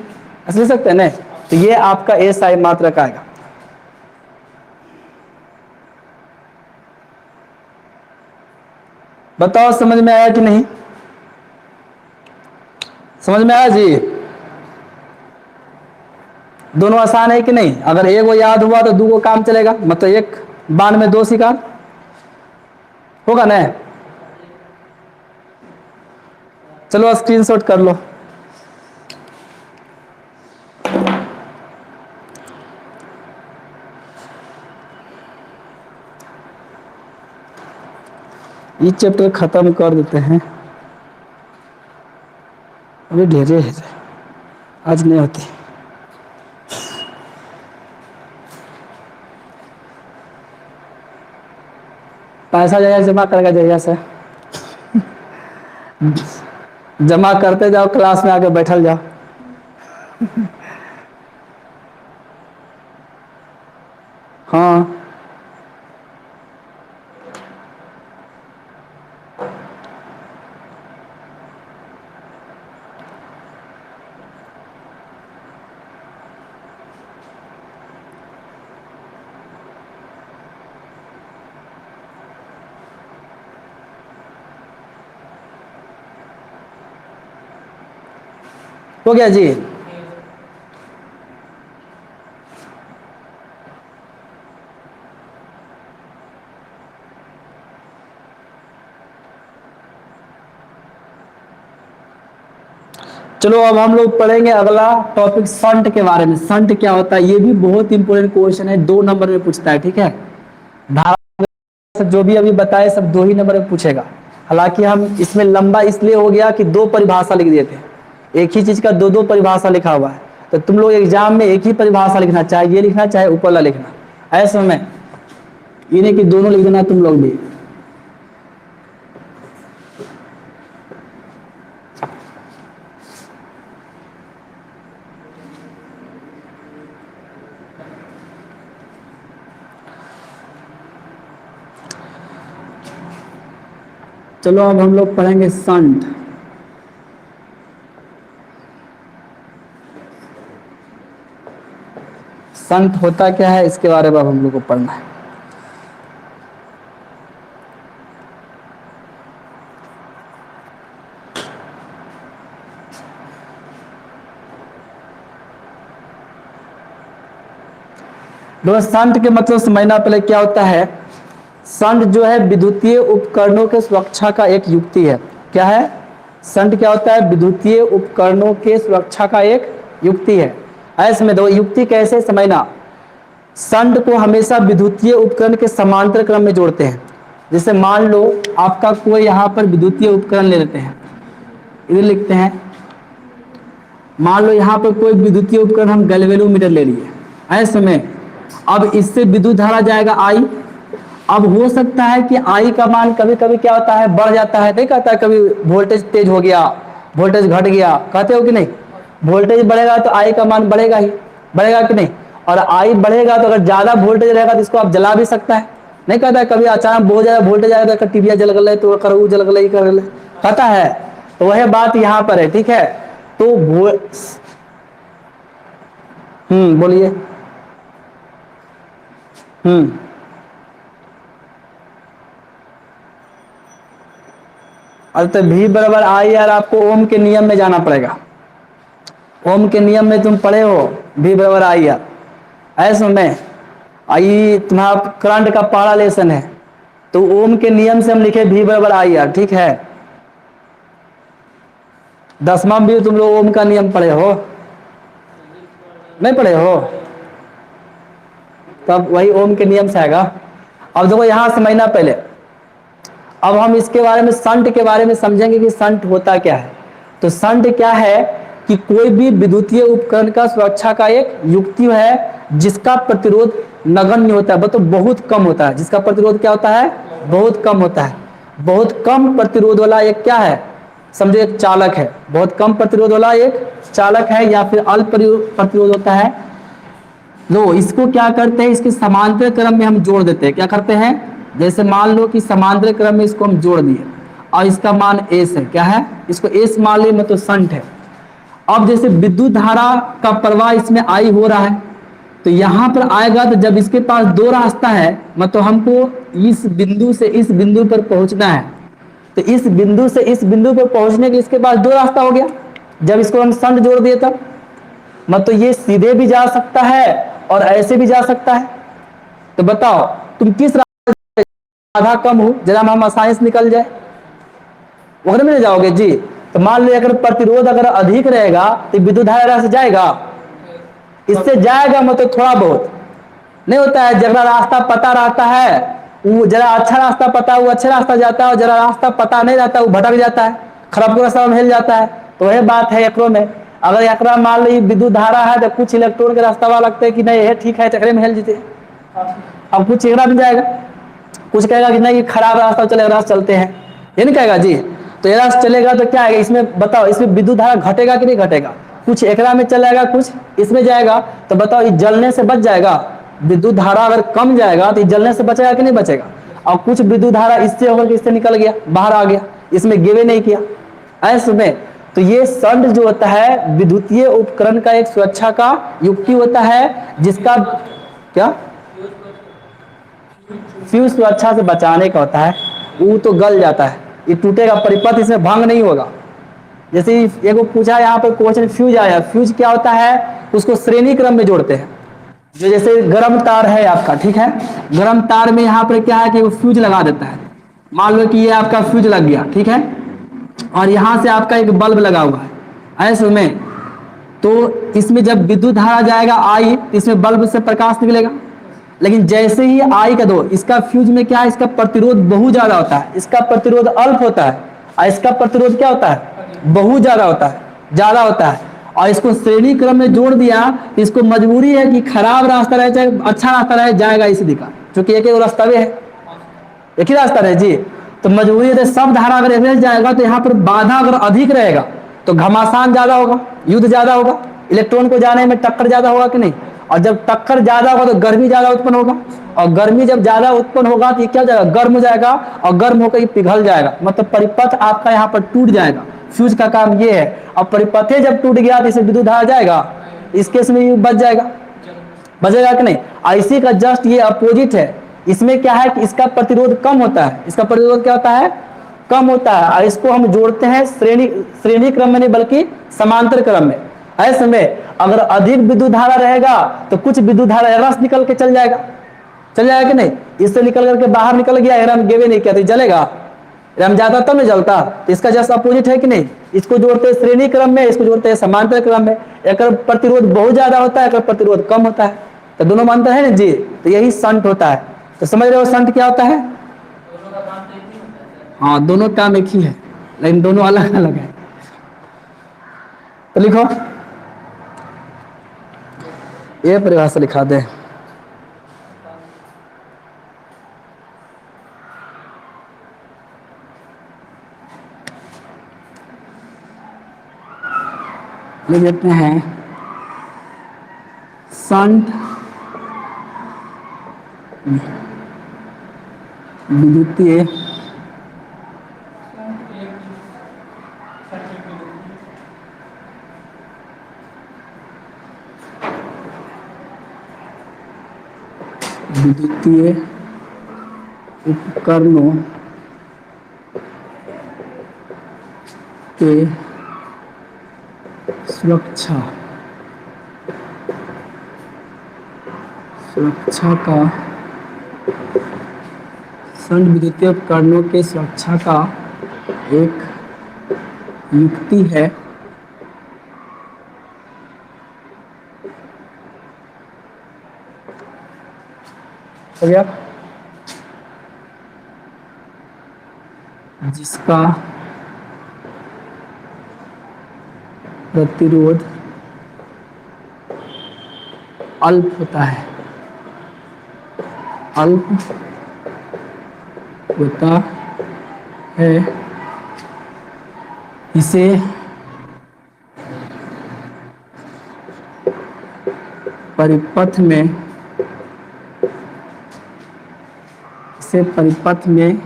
ऐसे लिख सकते हैं ना। तो ये आपका एसआई मात्रक आएगा। बताओ समझ में आया कि नहीं, समझ में आया जी। दोनों आसान है कि नहीं, अगर एक वो याद हुआ तो दो को काम चलेगा, मतलब एक बाण में दो शिकार होगा ना। चलो स्क्रीनशॉट कर लो। ये चैप्टर खत्म कर देते हैं, अभी ढेरे है, आज नहीं होती। पैसा जाएगा जमा करेगा जरिया से जमा करते जाओ, क्लास में आके बैठल जाओ हाँ हो गया जी। चलो अब हम लोग पढ़ेंगे अगला टॉपिक शंट के बारे में। शंट क्या होता है, ये भी बहुत इंपॉर्टेंट क्वेश्चन है, 2 नंबर में पूछता है, ठीक है। धारा सब जो भी अभी बताए सब 2 ही नंबर में पूछेगा। हालांकि हम इसमें लंबा इसलिए हो गया कि 2 परिभाषा लिख दिए थे, एक ही चीज का 2 परिभाषा लिखा हुआ है। तो तुम लोग एग्जाम में एक ही परिभाषा लिखना, चाहे ये लिखना चाहे ऊपर वाला लिखना, ऐसे में ये नहीं कि दोनों लिख देना तुम लोग भी। चलो अब हम लोग पढ़ेंगे शंट। शंट होता क्या है इसके बारे में अब हम लोग को पढ़ना है। दोस्त शंट के मतलब समझना पहले क्या होता है। शंट जो है विद्युतीय उपकरणों के सुरक्षा का एक युक्ति है। क्या है शंट, क्या होता है, विद्युतीय उपकरणों के सुरक्षा का एक युक्ति है। ऐसे में दो युक्ति कैसे समझना, शंट को हमेशा विद्युतीय उपकरण के समांतर क्रम में जोड़ते हैं। जैसे मान लो आपका कोई यहाँ पर विद्युतीय उपकरण ले लेते हैं, इधर लिखते हैं, मान लो यहाँ पर कोई विद्युतीय उपकरण हम गैल्वेनोमीटर ले लिए। ऐसे में अब इससे विद्युत धारा जाएगा आई। अब हो सकता है कि आई का मान कभी कभी क्या होता है बढ़ जाता है, नहीं कहता है, कभी वोल्टेज तेज हो गया, वोल्टेज घट गया, कहते हो कि नहीं। वोल्टेज बढ़ेगा तो आई का मान बढ़ेगा ही, बढ़ेगा कि नहीं। और आई बढ़ेगा तो अगर ज्यादा वोल्टेज रहेगा तो इसको आप जला भी सकता है, नहीं कहता है। कभी अचानक बहुत ज्यादा वोल्टेज आएगा तो टीविया जल गए तो करू जल गए कर ले, कहता है। तो वह बात यहाँ पर है, ठीक है। तो बोलिए। अब तो भी बराबर आई यार, आपको ओम के नियम में जाना पड़ेगा। ओम के नियम में तुम पढ़े हो, भी बराबर आई यार। ऐसे में आई तुम्हारा करंट का पहला लेसन है, तो ओम के नियम से हम लिखे भी बराबर आई यार, ठीक है। 10वां भी तुम लोग ओम का नियम पढ़े हो, नहीं पढ़े हो, तब वही ओम के नियम से आएगा। अब देखो यहां समझना पहले, अब हम इसके बारे में संट के बारे में समझेंगे कि संट होता क्या है। तो संट क्या है कि कोई भी विद्युतीय उपकरण का सुरक्षा का एक युक्ति है जिसका प्रतिरोध नगण्य होता है, वो तो बहुत कम होता है। जिसका प्रतिरोध क्या होता है? बहुत कम होता है। बहुत कम प्रतिरोध वाला एक क्या है? समझो एक चालक है। बहुत कम प्रतिरोध वाला एक चालक है या फिर अल्प प्रतिरोध होता है। लो इसको क्या करते हैं, इसके समांतर क्रम में हम जोड़ देते हैं। क्या करते हैं? जैसे मान लो कि समांतर क्रम में इसको हम जोड़ दिए और इसका मान एस है। क्या है? इसको एस मान लिए, मतलब संट है। अब जैसे विद्युत धारा का प्रवाह इसमें आई हो रहा है, तो यहां पर आएगा तो जब इसके पास दो रास्ता है, मतलब हमको इस बिंदु से इस बिंदु पर पहुंचना है, तो इस बिंदु से इस बिंदु पर पहुंचने के इसके पास दो रास्ता हो गया। जब इसको हम संट जोड़ दिए तब मतलब ये सीधे भी जा सकता है और ऐसे भी जा सकता है। तो बताओ तुम किस रास्ते आधा कम हो, जरा हम आसानी से निकल जाए, वहां में जाओगे जी। तो मान लो अगर प्रतिरोध अगर अधिक रहेगा तो विद्युत धारा से जाएगा, इससे जाएगा मतलब थोड़ा बहुत नहीं होता है। जरा रास्ता पता रहता है वो जरा अच्छा रास्ता पता वो अच्छा रास्ता जाता है, और जरा रास्ता पता नहीं रहता वो भटक जाता है, खराब रास्ता में हिल जाता है। तो वही बात है एकरो में। अगर एकरा मान लो विद्युत धारा है तो कुछ इलेक्ट्रॉन के रास्ता लगते हैं कि नहीं ये ठीक है, चक्रे में हिल जीते। अब कुछ एकरा में जाएगा, कुछ कहेगा कि नहीं खराब रास्ता चलेगा, रास्ता चलते हैं, ये नहीं कहेगा जी। तो ये रास्ता चलेगा तो क्या है इसमें बताओ, इसमें विद्युत धारा घटेगा कि नहीं घटेगा? कुछ एकरा में चलेगा कुछ इसमें जाएगा। तो बताओ ये जलने से बच जाएगा? विद्युत धारा अगर कम जाएगा तो ये जलने से बचेगा कि नहीं बचेगा? और कुछ विद्युत धारा इससे होकर के इससे निकल गया, बाहर आ गया, इसमें गिवे नहीं किया ऐसे में। तो ये संट जो होता है विद्युतीय उपकरण का एक सुरक्षा का युक्ति होता है जिसका क्या फ्यूज सुरक्षा से बचाने का होता है। वो तो गल जाता है, ये टूटेगा, परिपथ इसमें भंग नहीं होगा। जैसे एक पूछा यहाँ पर क्वेश्चन फ्यूज आया, फ्यूज क्या होता है? उसको श्रेणी क्रम में जोड़ते हैं। जो जैसे गर्म तार है आपका, ठीक है, गर्म तार में यहाँ पर क्या है कि वो फ्यूज लगा देता है। मान लो कि ये आपका फ्यूज लग गया, ठीक है, और यहाँ से आपका एक बल्ब लगा हुआ है ऐसे में। तो इसमें जब विद्युत धारा जाएगा आई, इसमें बल्ब से प्रकाश निकलेगा। लेकिन जैसे ही आई का दो, इसका फ्यूज में क्या है, इसका प्रतिरोध बहुत ज्यादा होता है, इसका प्रतिरोध अल्प होता है, और इसका प्रतिरोध क्या होता है? बहुत ज्यादा होता है, ज्यादा होता है। और इसको श्रेणी क्रम में जोड़ दिया तो इसको मजबूरी है कि खराब रास्ता रहे चाहे अच्छा रास्ता रहे, जाएगा इसी दिखा, क्योंकि एक ही रास्ता है, एक ही रास्ता रहे जी। तो मजबूरी है, सब धारा अगर एक जाएगा तो यहाँ पर बाधा अगर अधिक रहेगा तो घमासान ज्यादा होगा, युद्ध ज्यादा होगा, इलेक्ट्रॉन को जाने में टक्कर ज्यादा होगा कि नहीं? और जब टक्कर ज्यादा होगा तो गर्मी ज्यादा उत्पन्न होगा, और गर्मी जब ज्यादा उत्पन्न होगा तो ये क्या हो जाएगा? गर्म हो जाएगा, और गर्म होकर ये पिघल जाएगा, मतलब परिपथ आपका यहाँ पर टूट जाएगा। फ्यूज का काम ये है। अब परिपथे जब टूट गया तो इसे विद्युत धारा जाएगा, इस केस में ये बच जाएगा, बचेगा कि नहीं? इसी का जस्ट ये अपोजिट है। इसमें क्या है कि इसका प्रतिरोध कम होता है, इसका प्रतिरोध क्या होता है? कम होता है। और इसको हम जोड़ते हैं श्रेणी क्रम में नहीं बल्कि समांतर क्रम में। ऐसे में अगर अधिक विद्युत धारा रहेगा तो कुछ विद्युत धारा रस निकल के चल जाएगा कि नहीं? इससे निकल करके बाहर निकल गया, एरम गेवे नहीं किया तो जलेगा, एरम जाता तब नहीं जलता। तो इसका जस्ट अपोजिट है कि नहीं? इसको जोड़ते हैं श्रेणी क्रम में, इसको जोड़ते हैं समांतर क्रम में। एक प्रतिरोध बहुत ज्यादा होता है, एक प्रतिरोध कम होता है, तो दोनों में अंतर है ना जी। तो यही संट होता है। तो समझ रहे हो संट क्या होता है? हाँ दोनों काम एक ही है, लेकिन दोनों अलग अलग है। तो लिखो, ये परिभाषा लिखा दे। लिख देते हैं संट विद्युतीय उपकरणों के सुरक्षा का संट विद्युतीय उपकरणों के सुरक्षा का एक युक्ति है हो गया। जिसका प्रतिरोध अल्प होता है, अल्प होता है, इसे परिपथ में, इसे परिपथ में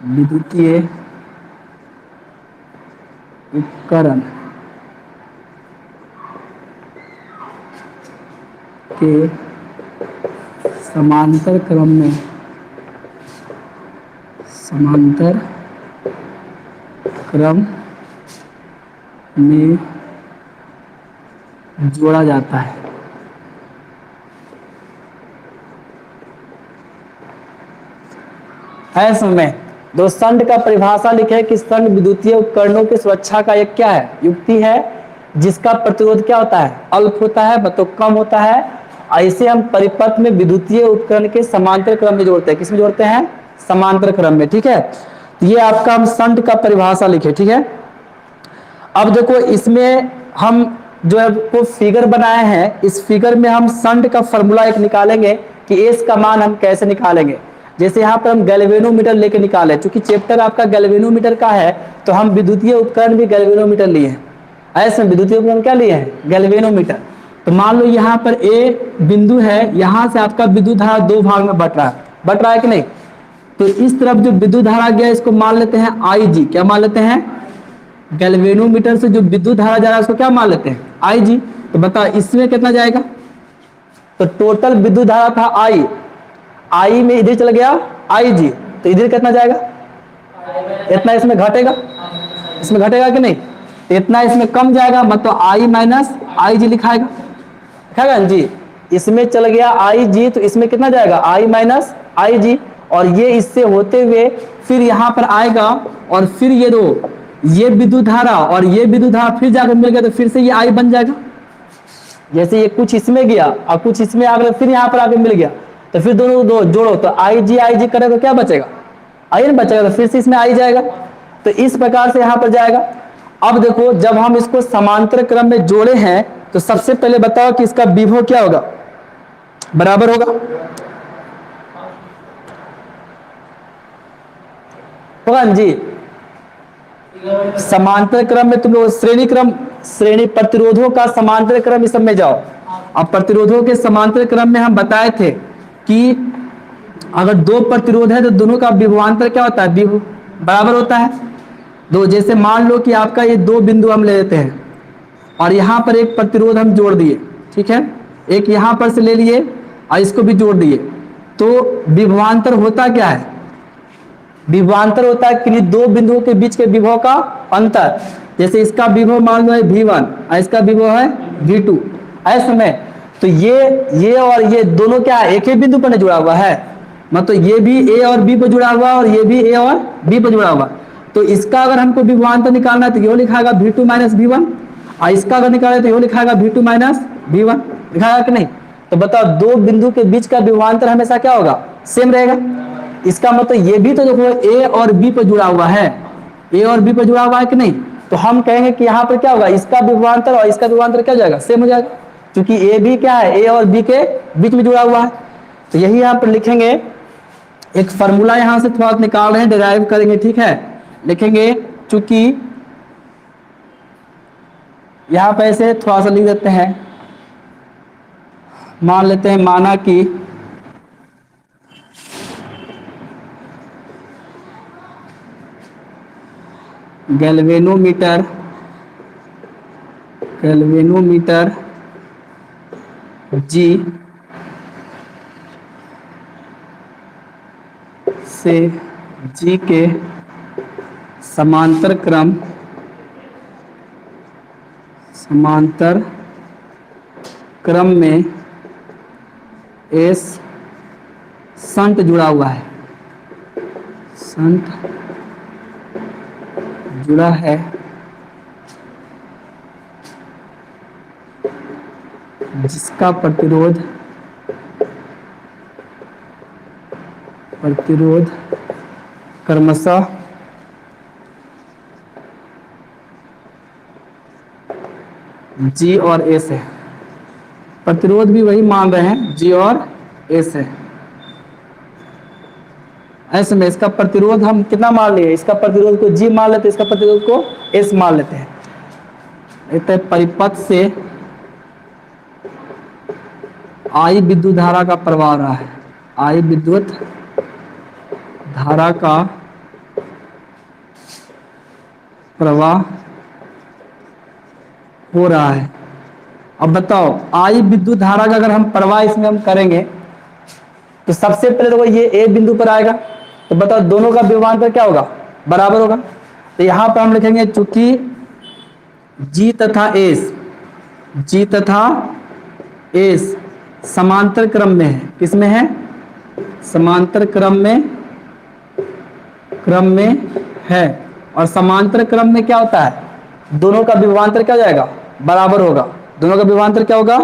विद्युतीय उपकरण के समांतर क्रम में, समांतर क्रम में जोड़ा जाता है। समय दो संड का परिभाषा लिखे कि संड विद्युतीय उपकरणों की सुरक्षा का एक क्या है, युक्ति है, जिसका प्रतिरोध क्या होता है, अल्प होता है, मतलब कम होता है। ऐसे हम परिपथ में विद्युतीय उपकरण के समांतर क्रम में जोड़ते हैं। किसमें जोड़ते हैं? समांतर क्रम में। ठीक है, ये आपका हम संड का परिभाषा लिखे। ठीक है, अब देखो इसमें हम जो है वो फिगर बनाए हैं, इस फिगर में हम संड का फॉर्मूला एक निकालेंगे कि एस का मान हम कैसे निकालेंगे। जैसे यहाँ पर हम गैल्वेनोमीटर लेके निकाले, क्योंकि चैप्टर आपका गैल्वेनोमीटर का है, तो हम विद्युतीय उपकरण भी गैल्वेनोमीटर लिए हैं। ऐसे विद्युतीय उपकरण क्या लिए हैं? गैल्वेनोमीटर। तो मान लो यहाँ पर ए बिंदु है, यहाँ से आपका विद्युत धारा दो भाग में बट रहा है कि नहीं? तो इस तरफ जो विद्युत धारा गया इसको मान लेते हैं आई जी। क्या मान लेते हैं? गैल्वेनोमीटर से जो विद्युत धारा जा रहा है उसको क्या मान लेते हैं? आई जी। तो बताओ इसमें कितना जाएगा? तो टोटल विद्युत धारा था आई में इधर चल गया आई जी, तो इधर कितना जाएगा? इतना इसमें घटेगा, इसमें घटेगा कि नहीं? तो इतना इसमें कम जाएगा, मतलब आई माइनस आई जी लिखाएगा, लिखाएगा जी। इसमें चल गया आई जी, तो इसमें कितना जाएगा? आई माइनस आई जी। और ये इससे होते हुए फिर यहाँ पर आएगा, और फिर ये दो, ये विद्युत धारा और ये विद्युत धारा फिर जाकर मिल गया, तो फिर से ये आई बन जाएगा। जैसे ये कुछ इसमें गया और कुछ इसमें आ गया, फिर यहाँ पर आके मिल गया, तो फिर दोनों दो जोड़ो तो आई जी करे तो क्या बचेगा? आई नहीं बचेगा, तो फिर से इसमें आई जाएगा। तो इस प्रकार से यहाँ पर जाएगा। अब देखो जब हम इसको समांतर क्रम में जोड़े हैं, तो सबसे पहले बताओ कि इसका विभव क्या होगा? बराबर होगा जी। समांतर क्रम में तुम लोग श्रेणी प्रतिरोधों का समांतर क्रम इस सब में जाओ। अब प्रतिरोधों के समांतर क्रम में हम बताए थे कि अगर दो प्रतिरोध है तो दोनों का विभवांतर क्या होता है? विभव बराबर होता है दो। जैसे मान लो कि आपका ये दो बिंदु हम ले लेते हैं और यहाँ पर एक प्रतिरोध हम जोड़ दिए, ठीक है, एक यहाँ पर से ले लिए और इसको भी जोड़ दिए, तो विभवांतर होता क्या है? विभवांतर होता है कि दो बिंदुओं के बीच के विभव का अंतर। जैसे इसका विभव मान लो है V1 और इसका विभव है V2। ऐसे में तो ये और ये दोनों क्या है? एक ही बिंदु पर जुड़ा हुआ है, मतलब ये भी A और B पर जुड़ा हुआ और ये भी A और B पर जुड़ा हुआ। तो इसका अगर हमको विभवांतर निकालना है तो ये लिखाएगा V2 माइनस V1, और इसका अगर निकाले तो ये लिखाएगा V2 माइनस V1, लिखाएगा कि नहीं? तो बताओ दो बिंदु के बीच का विभवांतर हमेशा क्या होगा? सेम रहेगा। इसका मतलब ये भी तो देखो A और B पर जुड़ा हुआ है, A और B पर जुड़ा हुआ है कि नहीं? तो हम कहेंगे कि यहाँ पर क्या होगा? इसका विभवांतर और इसका विभवांतर क्या हो जाएगा? सेम हो जाएगा, क्योंकि A भी क्या है? A और B के बीच में जुड़ा हुआ है। तो यही यहाँ पर लिखेंगे, एक फॉर्मूला यहाँ से थोड़ा निकाल रहे हैं, डिराइव करेंगे, ठीक है। लिखेंगे, चूंकि यहाँ पे ऐसे थोड़ा सा लिख देते हैं, मान लेते हैं, माना कि गैल्वेनोमीटर G से G के समांतर क्रम में S शंट जुड़ा हुआ है, शंट जुड़ा है, जिसका प्रतिरोध क्रमशः जी और एस है। प्रतिरोध भी वही मान रहे हैं, जी और एस है। ऐसे में इसका प्रतिरोध हम कितना मान लिए, इसका प्रतिरोध को जी मान लेते हैं, इसका प्रतिरोध को एस मान लेते हैं। इतने परिपथ से आई विद्युत धारा का प्रवाह रहा है, आई विद्युत धारा का प्रवाह हो रहा है। अब बताओ, आई विद्युत धारा का अगर हम प्रवाह इसमें हम करेंगे तो सबसे पहले तो ये ए बिंदु पर आएगा, तो बताओ दोनों का विभवांतर क्या होगा, बराबर होगा। तो यहां पर हम लिखेंगे चूंकि जी तथा एस, जी तथा एस समांतर क्रम में है, किसमें है, समांतर क्रम में है। और समांतर क्रम में क्या होता है, दोनों का विभवांतर क्या हो जाएगा, बराबर होगा। दोनों का विभवांतर क्या होगा,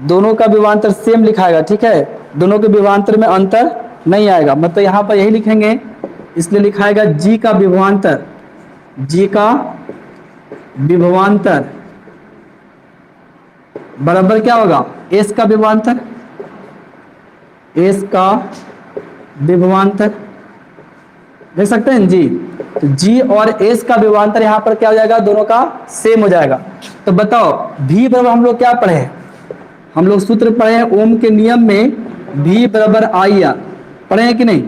दोनों का विभवांतर सेम लिखाएगा, ठीक है, दोनों के विभवांतर में अंतर नहीं आएगा। मतलब यहां पर यही लिखेंगे, इसलिए लिखाएगा जी का विभवांतर, जी का विभवांतर बराबर क्या होगा, एस का विभवांतर, एस का विभवांतर देख सकते हैं जी। तो जी और एस का विभवांतर यहां पर क्या हो जाएगा, दोनों का सेम हो जाएगा। तो बताओ भी बराबर हम लोग क्या पढ़े हैं, हम लोग सूत्र पढ़े हैं ओम के नियम में, भी बराबर आई आर, पढ़े हैं कि नहीं,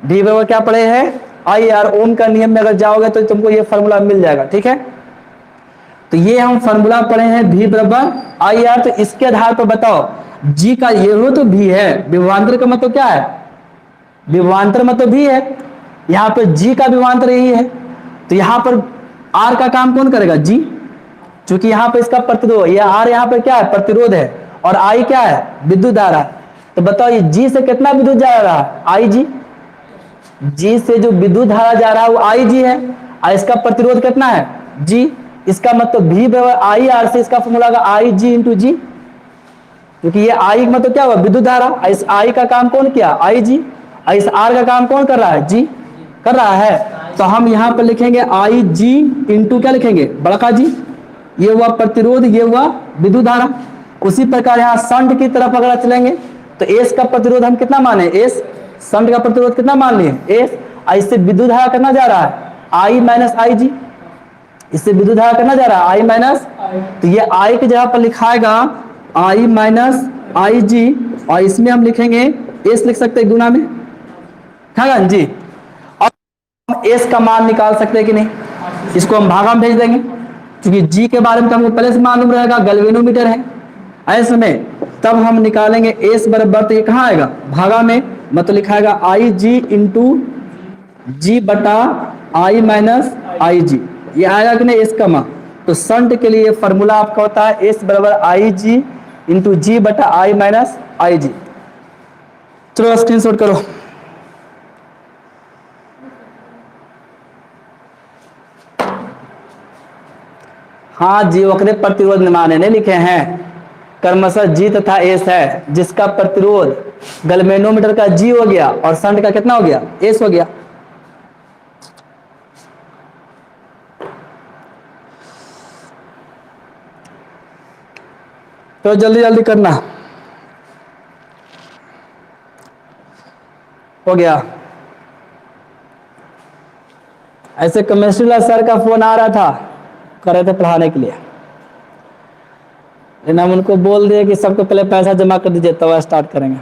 भी बराबर क्या पढ़े हैं, आई आर। ओम का नियम में अगर जाओगे तो तुमको ये फॉर्मूला मिल जाएगा, ठीक है। तो ये हम फॉर्मूला पढ़े हैं भी बराबर आई आर। तो इसके आधार पर बताओ जी का ये हो तो भी है, विभवांतर का मतलब क्या है, विभवांतर मतलब भी है, यहाँ पर जी का विभवांतर यही है। तो यहाँ पर आर का काम कौन करेगा, जी, क्योंकि यहाँ पर इसका प्रतिरोध, ये आर यहाँ पर क्या है, प्रतिरोध है, और आई क्या है, विद्युत धारा। तो बताओ ये जी से कितना विद्युत जा रहा है, आई जी, जी से जो विद्युत धारा जा रहा है वो आई जी है, और इसका प्रतिरोध कितना है, जी। इसका मतलब भी बराबर आई आर से इसका फॉर्मूला होगा आई जी इंटू जी, क्योंकि ये आई मतलब क्या हुआ, विद्युत धारा। इस आई का काम कौन किया, आई जी, और इस आर का काम कौन कर रहा है, जी कर रहा है। तो हम यहां पर लिखेंगे आई जी इंटू क्या लिखेंगे, बड़का जी, ये हुआ प्रतिरोध, ये हुआ विद्युत धारा। उसी प्रकार यहाँ शंट की तरफ अगर चलेंगे तो एस का प्रतिरोध हम कितना माने, एस, शंट का प्रतिरोध कितना मान लिए, एस। इससे विद्युत धारा करना जा रहा है आई माइनस आई जी, इससे विद्युत धारा करना जा रहा है आई माइनस, तो ये आई की जगह पर लिखाएगा आई माइनस आई जी, और इसमें हम लिखेंगे एस, लिख सकते हैं गुना में, है जी। अब हम एस का मान निकाल सकते हैं कि नहीं, इसको हम भागा में भेज देंगे, क्योंकि जी के बारे में तो हमको पहले से मालूम रहेगा, गैल्वेनोमीटर है। ऐसे में तब हम निकालेंगे एस बराबर, तो ये कहाँ आएगा, भागा में, मतलब लिखाएगा आई जी इंटू जी बटा आई माइनस आई जी, ये आएगा कि नहीं एस का मान। तो शंट के लिए फॉर्मूला आपका होता है एस बराबर आई जी इंटू जी बटा आई माइनस आई जी। चलो स्क्रीनशॉट करो। हाँ जी, वक्र प्रतिरोध निमाने ने लिखे हैं, क्रमशः जी तथा एस है, जिसका प्रतिरोध गैल्वेनोमीटर का जी हो गया और शंट का कितना हो गया, एस हो गया। तो जल्दी जल्दी करना, हो गया। ऐसे केमिस्ट्री वाला सर का फोन आ रहा था, कर रहे थे पढ़ाने के लिए, लेकिन हम उनको बोल दिए कि सबको पहले पैसा जमा कर दीजिए तब स्टार्ट करेंगे।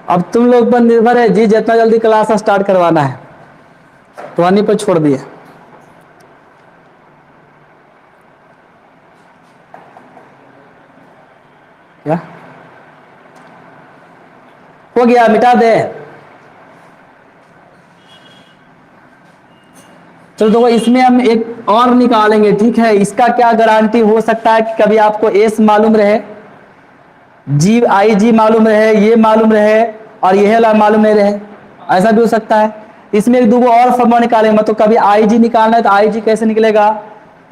अब तुम लोग पर निर्भर है जी, जितना जल्दी क्लास स्टार्ट करवाना है, तो वहीं पर छोड़ दिए। क्या हो गया, मिटा दे। चलो देखो, इसमें हम एक और निकालेंगे, ठीक है। इसका क्या गारंटी हो सकता है कि कभी आपको एस मालूम रहे, जी आई जी मालूम रहे, ये मालूम रहे और यह मालूम नहीं रहे। ऐसा भी हो सकता है। इसमें एक दो और फॉर्मूला निकालेंगे, मतलब कभी आई जी निकालना है तो आई जी कैसे निकलेगा,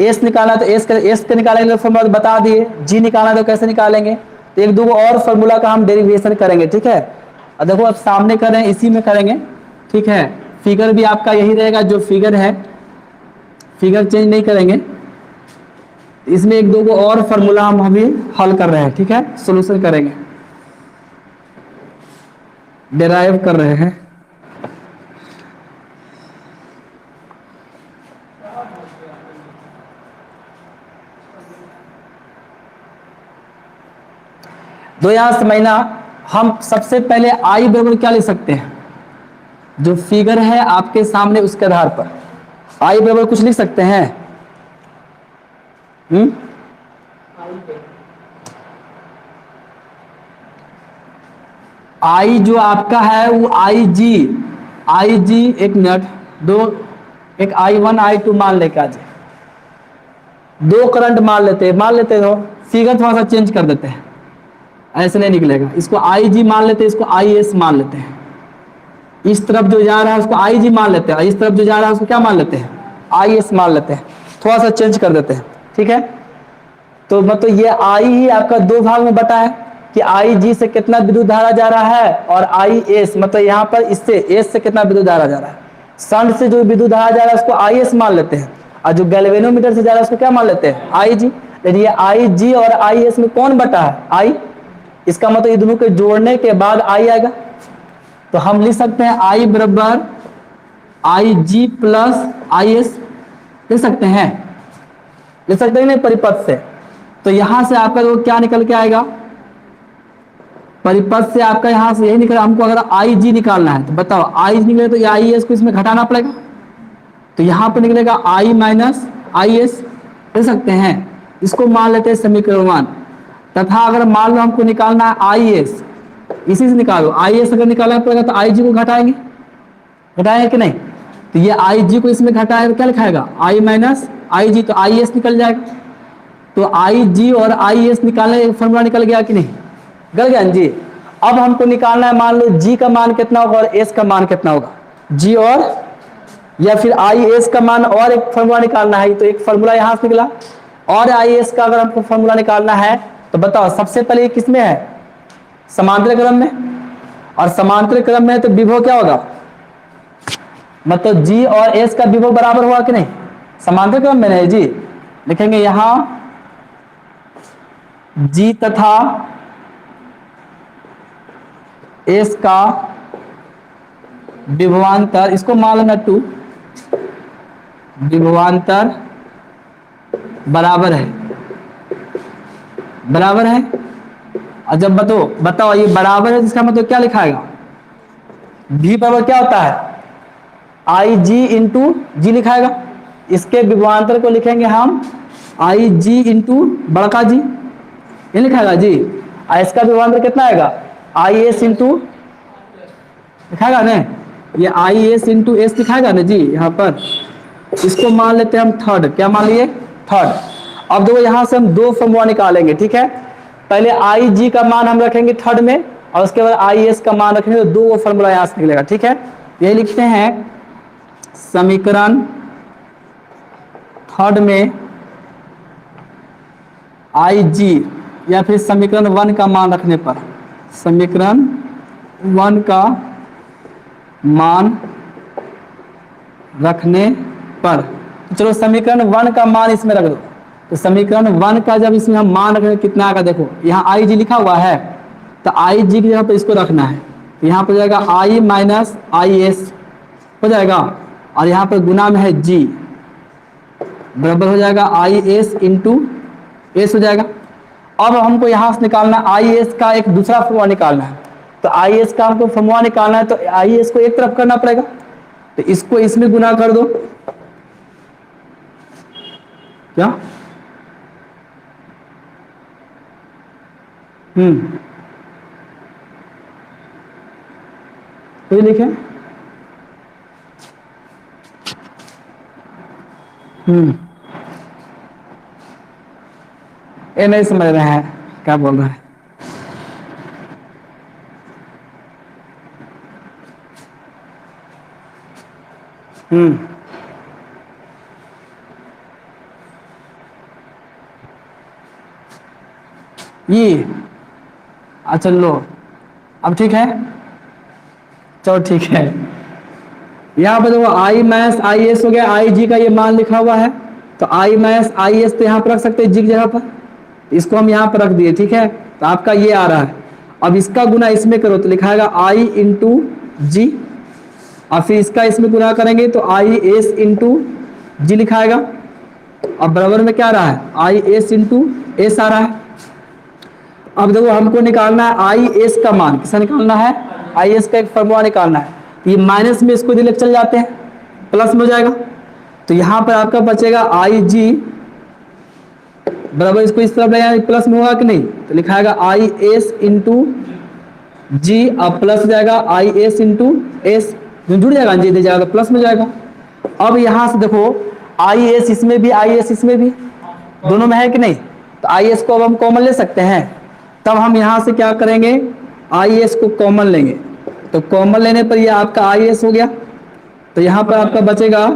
एस निकालना है तो एस के निकालेंगे फॉर्मूला तो बता दिए, जी निकालना है तो कैसे निकालेंगे। तो एक दो और फॉर्मूला का हम डेरिवेशन करेंगे, ठीक है। और देखो अब सामने कर रहे हैं, इसी में करेंगे, ठीक है। फिगर भी आपका यही रहेगा जो फिगर है, फिगर चेंज नहीं करेंगे। इसमें एक दो और फॉर्मूला हम अभी हल कर रहे हैं, ठीक है, सोल्यूशन करेंगे, डेराइव कर रहे हैं। तो यहां समझना, हम सबसे पहले आई बराबर क्या लिख सकते हैं, जो फिगर है आपके सामने उसके आधार पर आई बराबर कुछ लिख सकते हैं। आई जो आपका है वो आई जी, एक मिनट, दो, एक I1 I2 मान लेके आज, दो करंट मान लेते हो, फिगर थोड़ा सा चेंज कर देते हैं, ऐसे नहीं निकलेगा। इसको आई जी मान लेते हैं, इसको आई एस मान लेते हैं। इस तरफ जो जा रहा है उसको आई जी मान लेते हैं, इस तरफ जो जा रहा है उसको क्या मान लेते हैं, आई एस मान लेते हैं, थोड़ा सा चेंज कर देते हैं, ठीक है। तो मतलब ये आई ही आपका दो भाग में बटा है कि आई जी से कितना विद्युत धारा जा रहा है, और आई एस मतलब यहाँ पर इससे एस से कितना विद्युत धारा जा रहा है। शंट से जो विद्युत धारा जा रहा है उसको आई एस मान लेते हैं, और जो गैल्वेनोमीटर से जा रहा है उसको क्या मान लेते हैं, आई जी। लेकिन ये आई जी और आई एस में कौन बटा है, आई। इसका मतलब ये दोनों के जोड़ने के बाद आई आएगा। तो हम लिख सकते हैं आई बराबर आई जी प्लस आई एस, लिख सकते हैं, लिख सकते हैं नहीं परिपथ से। तो यहां से आपका जो क्या निकल के आएगा, परिपथ से आपका यहां से यही निकला। हमको अगर आई जी निकालना है तो बताओ, आई जी निकले तो आई एस को इसमें घटाना पड़ेगा, तो यहां पर निकलेगा आई माइनस आई एस, लिख सकते हैं। इसको मान लेते हैं समीकरण 1। तथा अगर मान लो हमको निकालना है आई एस, इसी से निकालो, आई एस अगर निकालना पड़ेगा तो आई जी को घटाएंगे कि नहीं। तो ये आई जी को इसमें घटाएगा तो क्या लिखाएगा, आई माइनस आई जी, तो आई एस निकल जाएगा। तो आई जी और आई एस निकालने फॉर्मूला निकल गया कि नहीं, निकल गया जी। अब हमको निकालना है, मान लो जी का मान कितना होगा और एस का मान कितना होगा, जी और या फिर आई एस का मान, और एक फॉर्मूला निकालना है। तो एक फॉर्मूला यहां से निकला, और आई एस का अगर हमको फॉर्मूला निकालना है तो बताओ सबसे पहले किस में है, समांतर क्रम में। और समांतर क्रम में तो विभव क्या होगा, मतलब जी और एस का विभव बराबर हुआ कि नहीं, समांतर क्रम में नहीं जी। लिखेंगे यहां जी तथा एस का विभवांतर, इसको मान लेना 2, विभवांतर बराबर है, बराबर है। और जब बताओ ये बराबर है, जिसका मतलब क्या लिखाएगा, भी बराबर क्या होता है, आई जी इंटू जी लिखाएगा। इसके विभवांतर को लिखेंगे हम आई जी इंटू बड़का जी, ये लिखाएगा जी। और इसका विभवांतर कितना आएगा, आई एस इंटू लिखाएगा ना, ये आई एस इंटू एस लिखाएगा ना जी यहाँ पर। इसको मान लेते हैं हम थर्ड, क्या मान लिए, थर्ड। अब देखो यहां से हम दो फॉर्मूला निकालेंगे, ठीक है। पहले आई जी का मान हम रखेंगे थर्ड में, और उसके बाद आई एस का मान रखेंगे, तो दो फॉर्मूला यहां से निकलेगा, ठीक है। ये लिखते हैं समीकरण थर्ड में आई जी, या फिर समीकरण 1 का मान रखने पर, समीकरण 1 का मान रखने पर, तो चलो समीकरण 1 का मान इसमें रख दो। तो समीकरण 1 का जब इसमें हम मान रखेंगे कितना आएगा, देखो यहाँ आई जी लिखा हुआ है, तो आई जी की जगह पर इसको रखना है, तो यहाँ पर जाएगा आई माइनस आई एस हो जाएगा, और यहाँ पर गुना में है जी, बराबर हो जाएगा आई एस इंटू एस हो जाएगा। अब हमको यहाँ से निकालना आई एस का एक दूसरा फॉर्मूला निकालना है। तो आई एस का हमको फॉर्मूला निकालना है, तो आई एस को एक तरफ करना पड़ेगा, तो इसको इसमें गुना कर दो, क्या तो लिखे ये नहीं समझ रहे हैं क्या बोल रहे हैं। हम्म, ये अच्छा लो, अब ठीक है, चलो ठीक है। यहाँ पर देखो आई माइनस आई एस हो गया, आई जी का ये मान लिखा हुआ है, तो आई माइनस आई एस तो यहाँ पर रख सकते हैं जी की जगह पर, इसको हम यहाँ पर रख दिए, ठीक है। तो आपका ये आ रहा है, अब इसका गुना इसमें करो तो लिखाएगा आई इंटू जी, और फिर इसका इसमें गुना करेंगे तो आई एस इंटू जी लिखाएगा। अब बराबर में क्या आ रहा है, आई एस इंटू एस आ रहा है। अब देखो हमको निकालना है आई एस का मान, किसका निकालना है, आई एस का एक फॉर्मूला निकालना है। ये माइनस में इसको लेकर चल जाते हैं, प्लस में हो जाएगा, तो यहाँ पर आपका बचेगा आई जी बराबर, इसको इस तरफ ले जाएंगे प्लस में होगा कि नहीं, तो लिखाएगा आई एस इंटू जी, अब प्लस हो जाएगा आई एस इंटू एस, जुड़ जाएगा जी दे जाएगा तो प्लस में जाएगा। अब यहाँ से देखो आई एस इसमें भी, आई एस इसमें भी, दोनों में है कि नहीं, तो आई एस को अब हम कॉमन ले सकते हैं। तब हम यहाँ से क्या करेंगे, आई एस को कॉमन लेंगे, तो कॉमन लेने पर ये आपका आई एस हो गया, तो यहाँ पर आपका बचेगा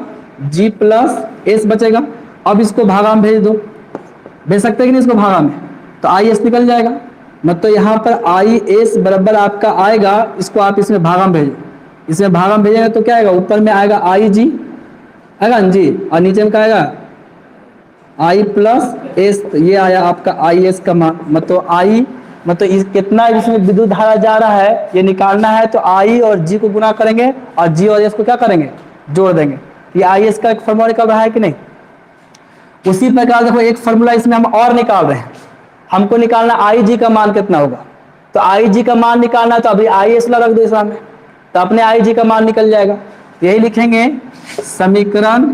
जी प्लस एस बचेगा। अब इसको भागा में भेज दो, भेज सकते हैं कि नहीं इसको भागा में, तो आई एस निकल जाएगा, मतलब यहाँ पर आई एस बराबर आपका आएगा, इसको आप इसमें भागा में भेजो, इसमें भागा में भेजेंगे तो क्या आएगा, ऊपर में आएगा आई जी आएगा जी, और नीचे में क्या आएगा आई प्लस एस, तो ये आया आपका आई एस का मान। मतलब आई मतलब इस कितना इसमें विद्युत धारा जा रहा है ये निकालना है, तो आई और जी को गुना करेंगे और जी और एस को क्या करेंगे, जोड़ देंगे। ये आई एस का एक फॉर्मूला निकल रहा है कि नहीं। उसी प्रकार देखो एक फॉर्मूला इसमें हम और निकाल रहे हैं, हमको निकालना आई जी का मान कितना होगा, तो आई जी का मान निकालना, तो अभी आई एस रख दो इस में, तो अपने आई जी का मान निकल जाएगा। तो यही लिखेंगे समीकरण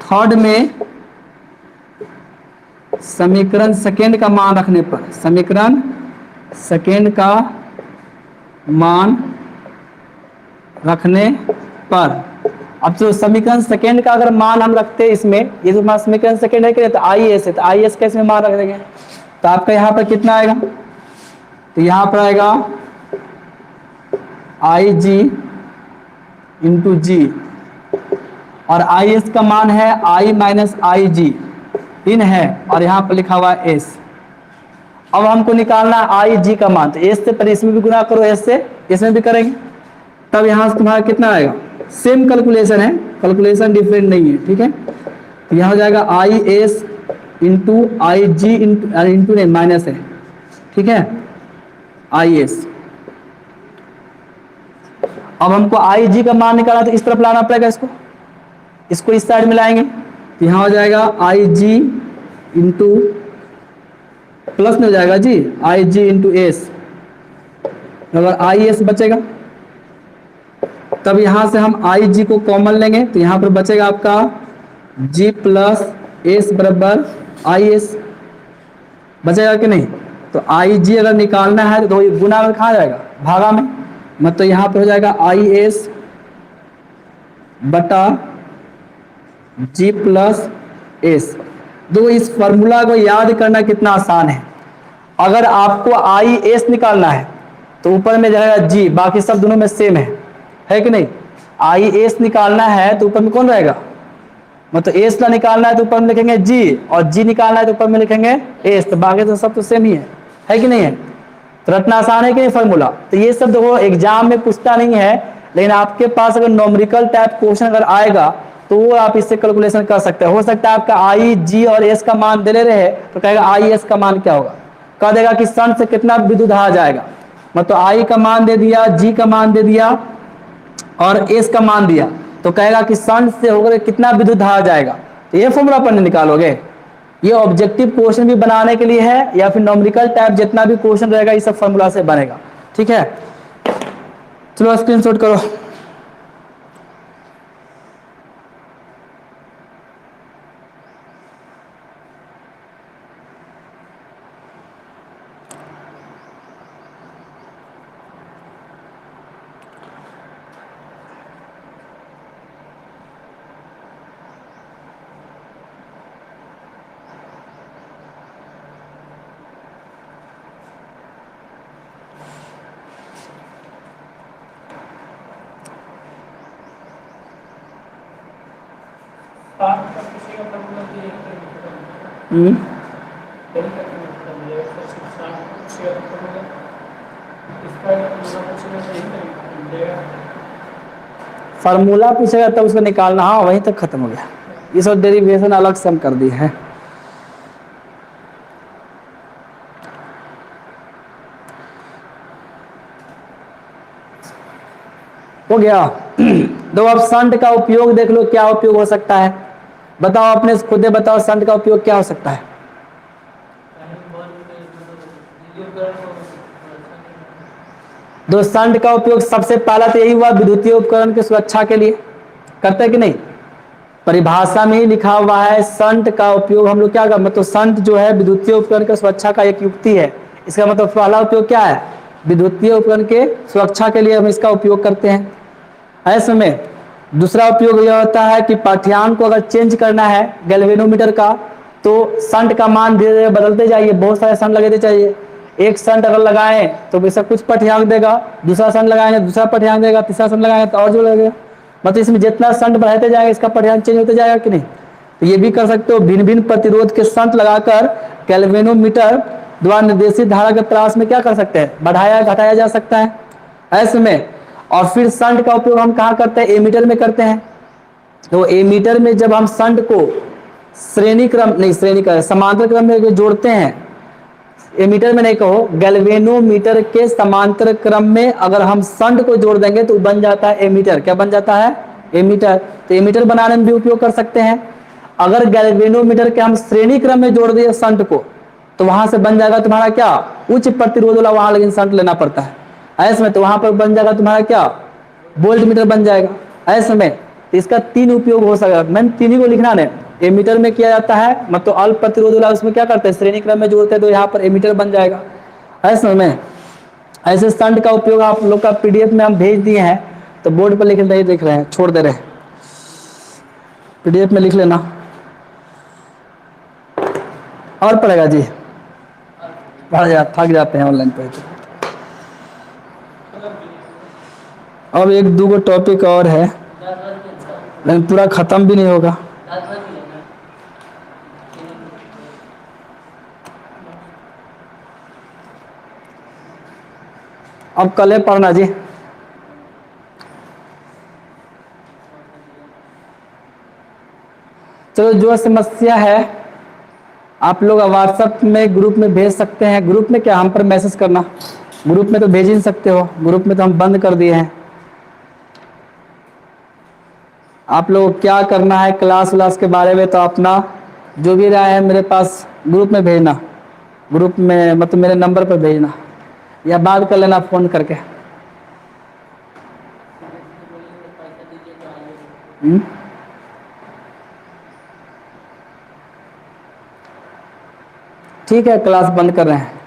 थर्ड में, समीकरण सेकेंड का मान रखने पर, समीकरण सेकेंड का मान रखने पर, अब जो समीकरण सेकेंड का अगर मान हम रखते हैं इसमें, ये जो समीकरण सेकेंड है कि तो आई एस है, तो आई एस का इसमें मान रख देंगे, तो आपका यहाँ पर कितना आएगा, तो यहाँ पर आएगा आई जी इंटू जी, और आई एस का मान है आई माइनस आई जी इन है, और यहाँ पर लिखा हुआ है एस। अब हमको निकालना है आई जी का मान, तो एस से पहले इसमें भी गुना करो, एस से इसमें भी करेंगे, तब यहाँ से तुम्हारा कितना आएगा, सेम कैलकुलेशन है, कैलकुलेशन डिफरेंट नहीं है, ठीक है। तो यहाँ हो जाएगा I S into I G into नहीं माइनस है, ठीक है, आई एस। अब हमको आई जी का मान निकालना, तो इस तरफ लाना पड़ेगा, इसको इस साइड में लाएंगे, तो यहाँ हो जाएगा आई जी इंटू प्लस में हो जाएगा जी आई जी इंटू एस, अगर आई एस बचेगा, तब यहाँ से हम आई जी को कॉमन लेंगे, तो यहाँ पर बचेगा आपका जी प्लस एस बराबर आई एस, बचेगा कि नहीं। तो आई जी अगर निकालना है तो ये गुना में कहा जाएगा, भागा में, मतलब यहाँ पर हो जाएगा आई एस बटा जी प्लस एस। दो इस फॉर्मूला को याद करना कितना आसान है। अगर आपको आई एस निकालना है तो ऊपर में जाएगा जी, बाकी सब दोनों में सेम है कि नहीं। आई एस निकालना है तो ऊपर में कौन रहेगा, मतलब एस का निकालना है तो ऊपर में लिखेंगे जी, और जी निकालना है तो ऊपर में लिखेंगे एस, तो बाकी तो सब तो सेम ही है कि नहीं है। तो रटना आसान है कि नहीं फॉर्मूला। तो ये सब देखो एग्जाम में पूछता नहीं है, लेकिन आपके पास अगर नॉमरिकल टाइप क्वेश्चन अगर आएगा तो वो आप इससे कैलकुलेशन कर सकते हैं। हो सकता है आपका आई जी और एस का मान दे रहे तो कहेगा आई एस का मान क्या होगा, कह देगा कि सन से कितना विद्युत धारा जाएगा, मतलब आई का मान दे दिया, जी का मान दे दिया और एस का मान दिया, तो कहेगा कि सन से होकर कितना विद्युत धारा जाएगा। तो ये फॉर्मूला पर निकालोगे। ये ऑब्जेक्टिव क्वेश्चन भी बनाने के लिए है, या फिर नॉमरिकल टाइप जितना भी क्वेश्चन रहेगा ये सब फॉर्मूला से बनेगा, ठीक है। चलो स्क्रीनशॉट करो। हम्म, फार्मूला पूछेगा तब उसको निकालना, हाँ वहीं तक खत्म हो गया। ये सब डेरिवेशन अलग से हम कर दिए हैं। हो गया। तो अब संट का उपयोग देख लो, क्या उपयोग हो सकता है, बताओ अपने खुदे बताओ, संट का उपयोग क्या हो सकता है। तो संट का उपयोग सबसे पहला तो यही हुआ, विद्युतीय उपकरण की सुरक्षा के लिए करते हैं कि नहीं। परिभाषा में ही लिखा हुआ है संट का उपयोग हम लोग क्या कर, मतलब संट जो है विद्युतीय उपकरण की सुरक्षा का एक युक्ति है। इसका मतलब पहला उपयोग क्या है, विद्युतीय उपकरण के सुरक्षा के लिए हम इसका उपयोग करते हैं। ऐसे में दूसरा उपयोग यह होता है कि पाठ्यांक को अगर चेंज करना है गैल्वेनोमीटर का, तो संट का मान धीरे धीरे बदलते जाइए, बहुत सारे संट लगाते चाहिए। एक संट अगर लगाएं तो वैसा कुछ पाठ्यांक देगा, दूसरा संट लगाएंगे दूसरा पाठ्यांक देगा, तीसरा संट लगाएंगे तो और जो लगेगा, मतलब इसमें जितना संट बढ़ाते जाएगा इसका पाठ्यांक चेंज होते जाएगा कि नहीं। तो ये भी कर सकते हो, भिन्न भिन्न प्रतिरोध के संट लगाकर गैल्वेनोमीटर द्वारा निर्देशित धारा के तलाश में क्या कर सकते हैं, बढ़ाया घटाया जा सकता है। ऐसे में और फिर संट का उपयोग हम कहाँ करते हैं, एमीटर में करते हैं। तो एमीटर में जब हम संट को श्रेणी क्रम नहीं, श्रेणी क्रम समांतर क्रम में जोड़ते हैं, एमीटर में नहीं कहो, गैल्वेनोमीटर के समांतर क्रम में अगर हम संट को जोड़ देंगे तो बन जाता है एमीटर। क्या बन जाता है, एमीटर। तो एमीटर बनाने में भी उपयोग कर सकते हैं। अगर गैल्वेनोमीटर के हम श्रेणी क्रम में जोड़ दिए संट को, तो वहां से बन जाएगा तुम्हारा क्या, उच्च प्रतिरोध वाला, वहां लेकिन संट लेना पड़ता है। ऐसे में तो वहां पर बन जाएगा तुम्हारा क्या, वोल्ट मीटर बन जाएगा। ऐसे में इसका तीन उपयोग हो सकता है, मैंने तीन ही को लिखना है। एमीटर में किया जाता है, मतलब अल्प प्रतिरोध वाला, उसमें क्या करते हैं श्रेणी क्रम में जोड़ते हैं, तो यहाँ पर एमीटर बन जाएगा। ऐसे में ऐसे संट का उपयोग आप लोग का पीडीएफ में हम भेज दिए हैं, तो बोर्ड पर लिख नहीं देख रहे हैं, छोड़ दे रहे हैं, पीडीएफ में लिख लेना। और पड़ेगा जी, पढ़ जा, थक जाते हैं ऑनलाइन पे। अब एक दो टॉपिक और है, लेकिन पूरा खत्म भी नहीं होगा। अब कल पढ़ना जी। चलो जो समस्या है आप लोग व्हाट्सएप में ग्रुप में भेज सकते हैं। ग्रुप में क्या, हम पर मैसेज करना, ग्रुप में तो भेज ही नहीं सकते हो, ग्रुप में तो हम बंद कर दिए हैं। आप लोग क्या करना है क्लास व्लास के बारे में, तो अपना जो भी राय है मेरे पास ग्रुप में भेजना, ग्रुप में मतलब मेरे नंबर पर भेजना, या बात कर लेना फ़ोन करके। ठीक है, क्लास बंद कर रहे हैं।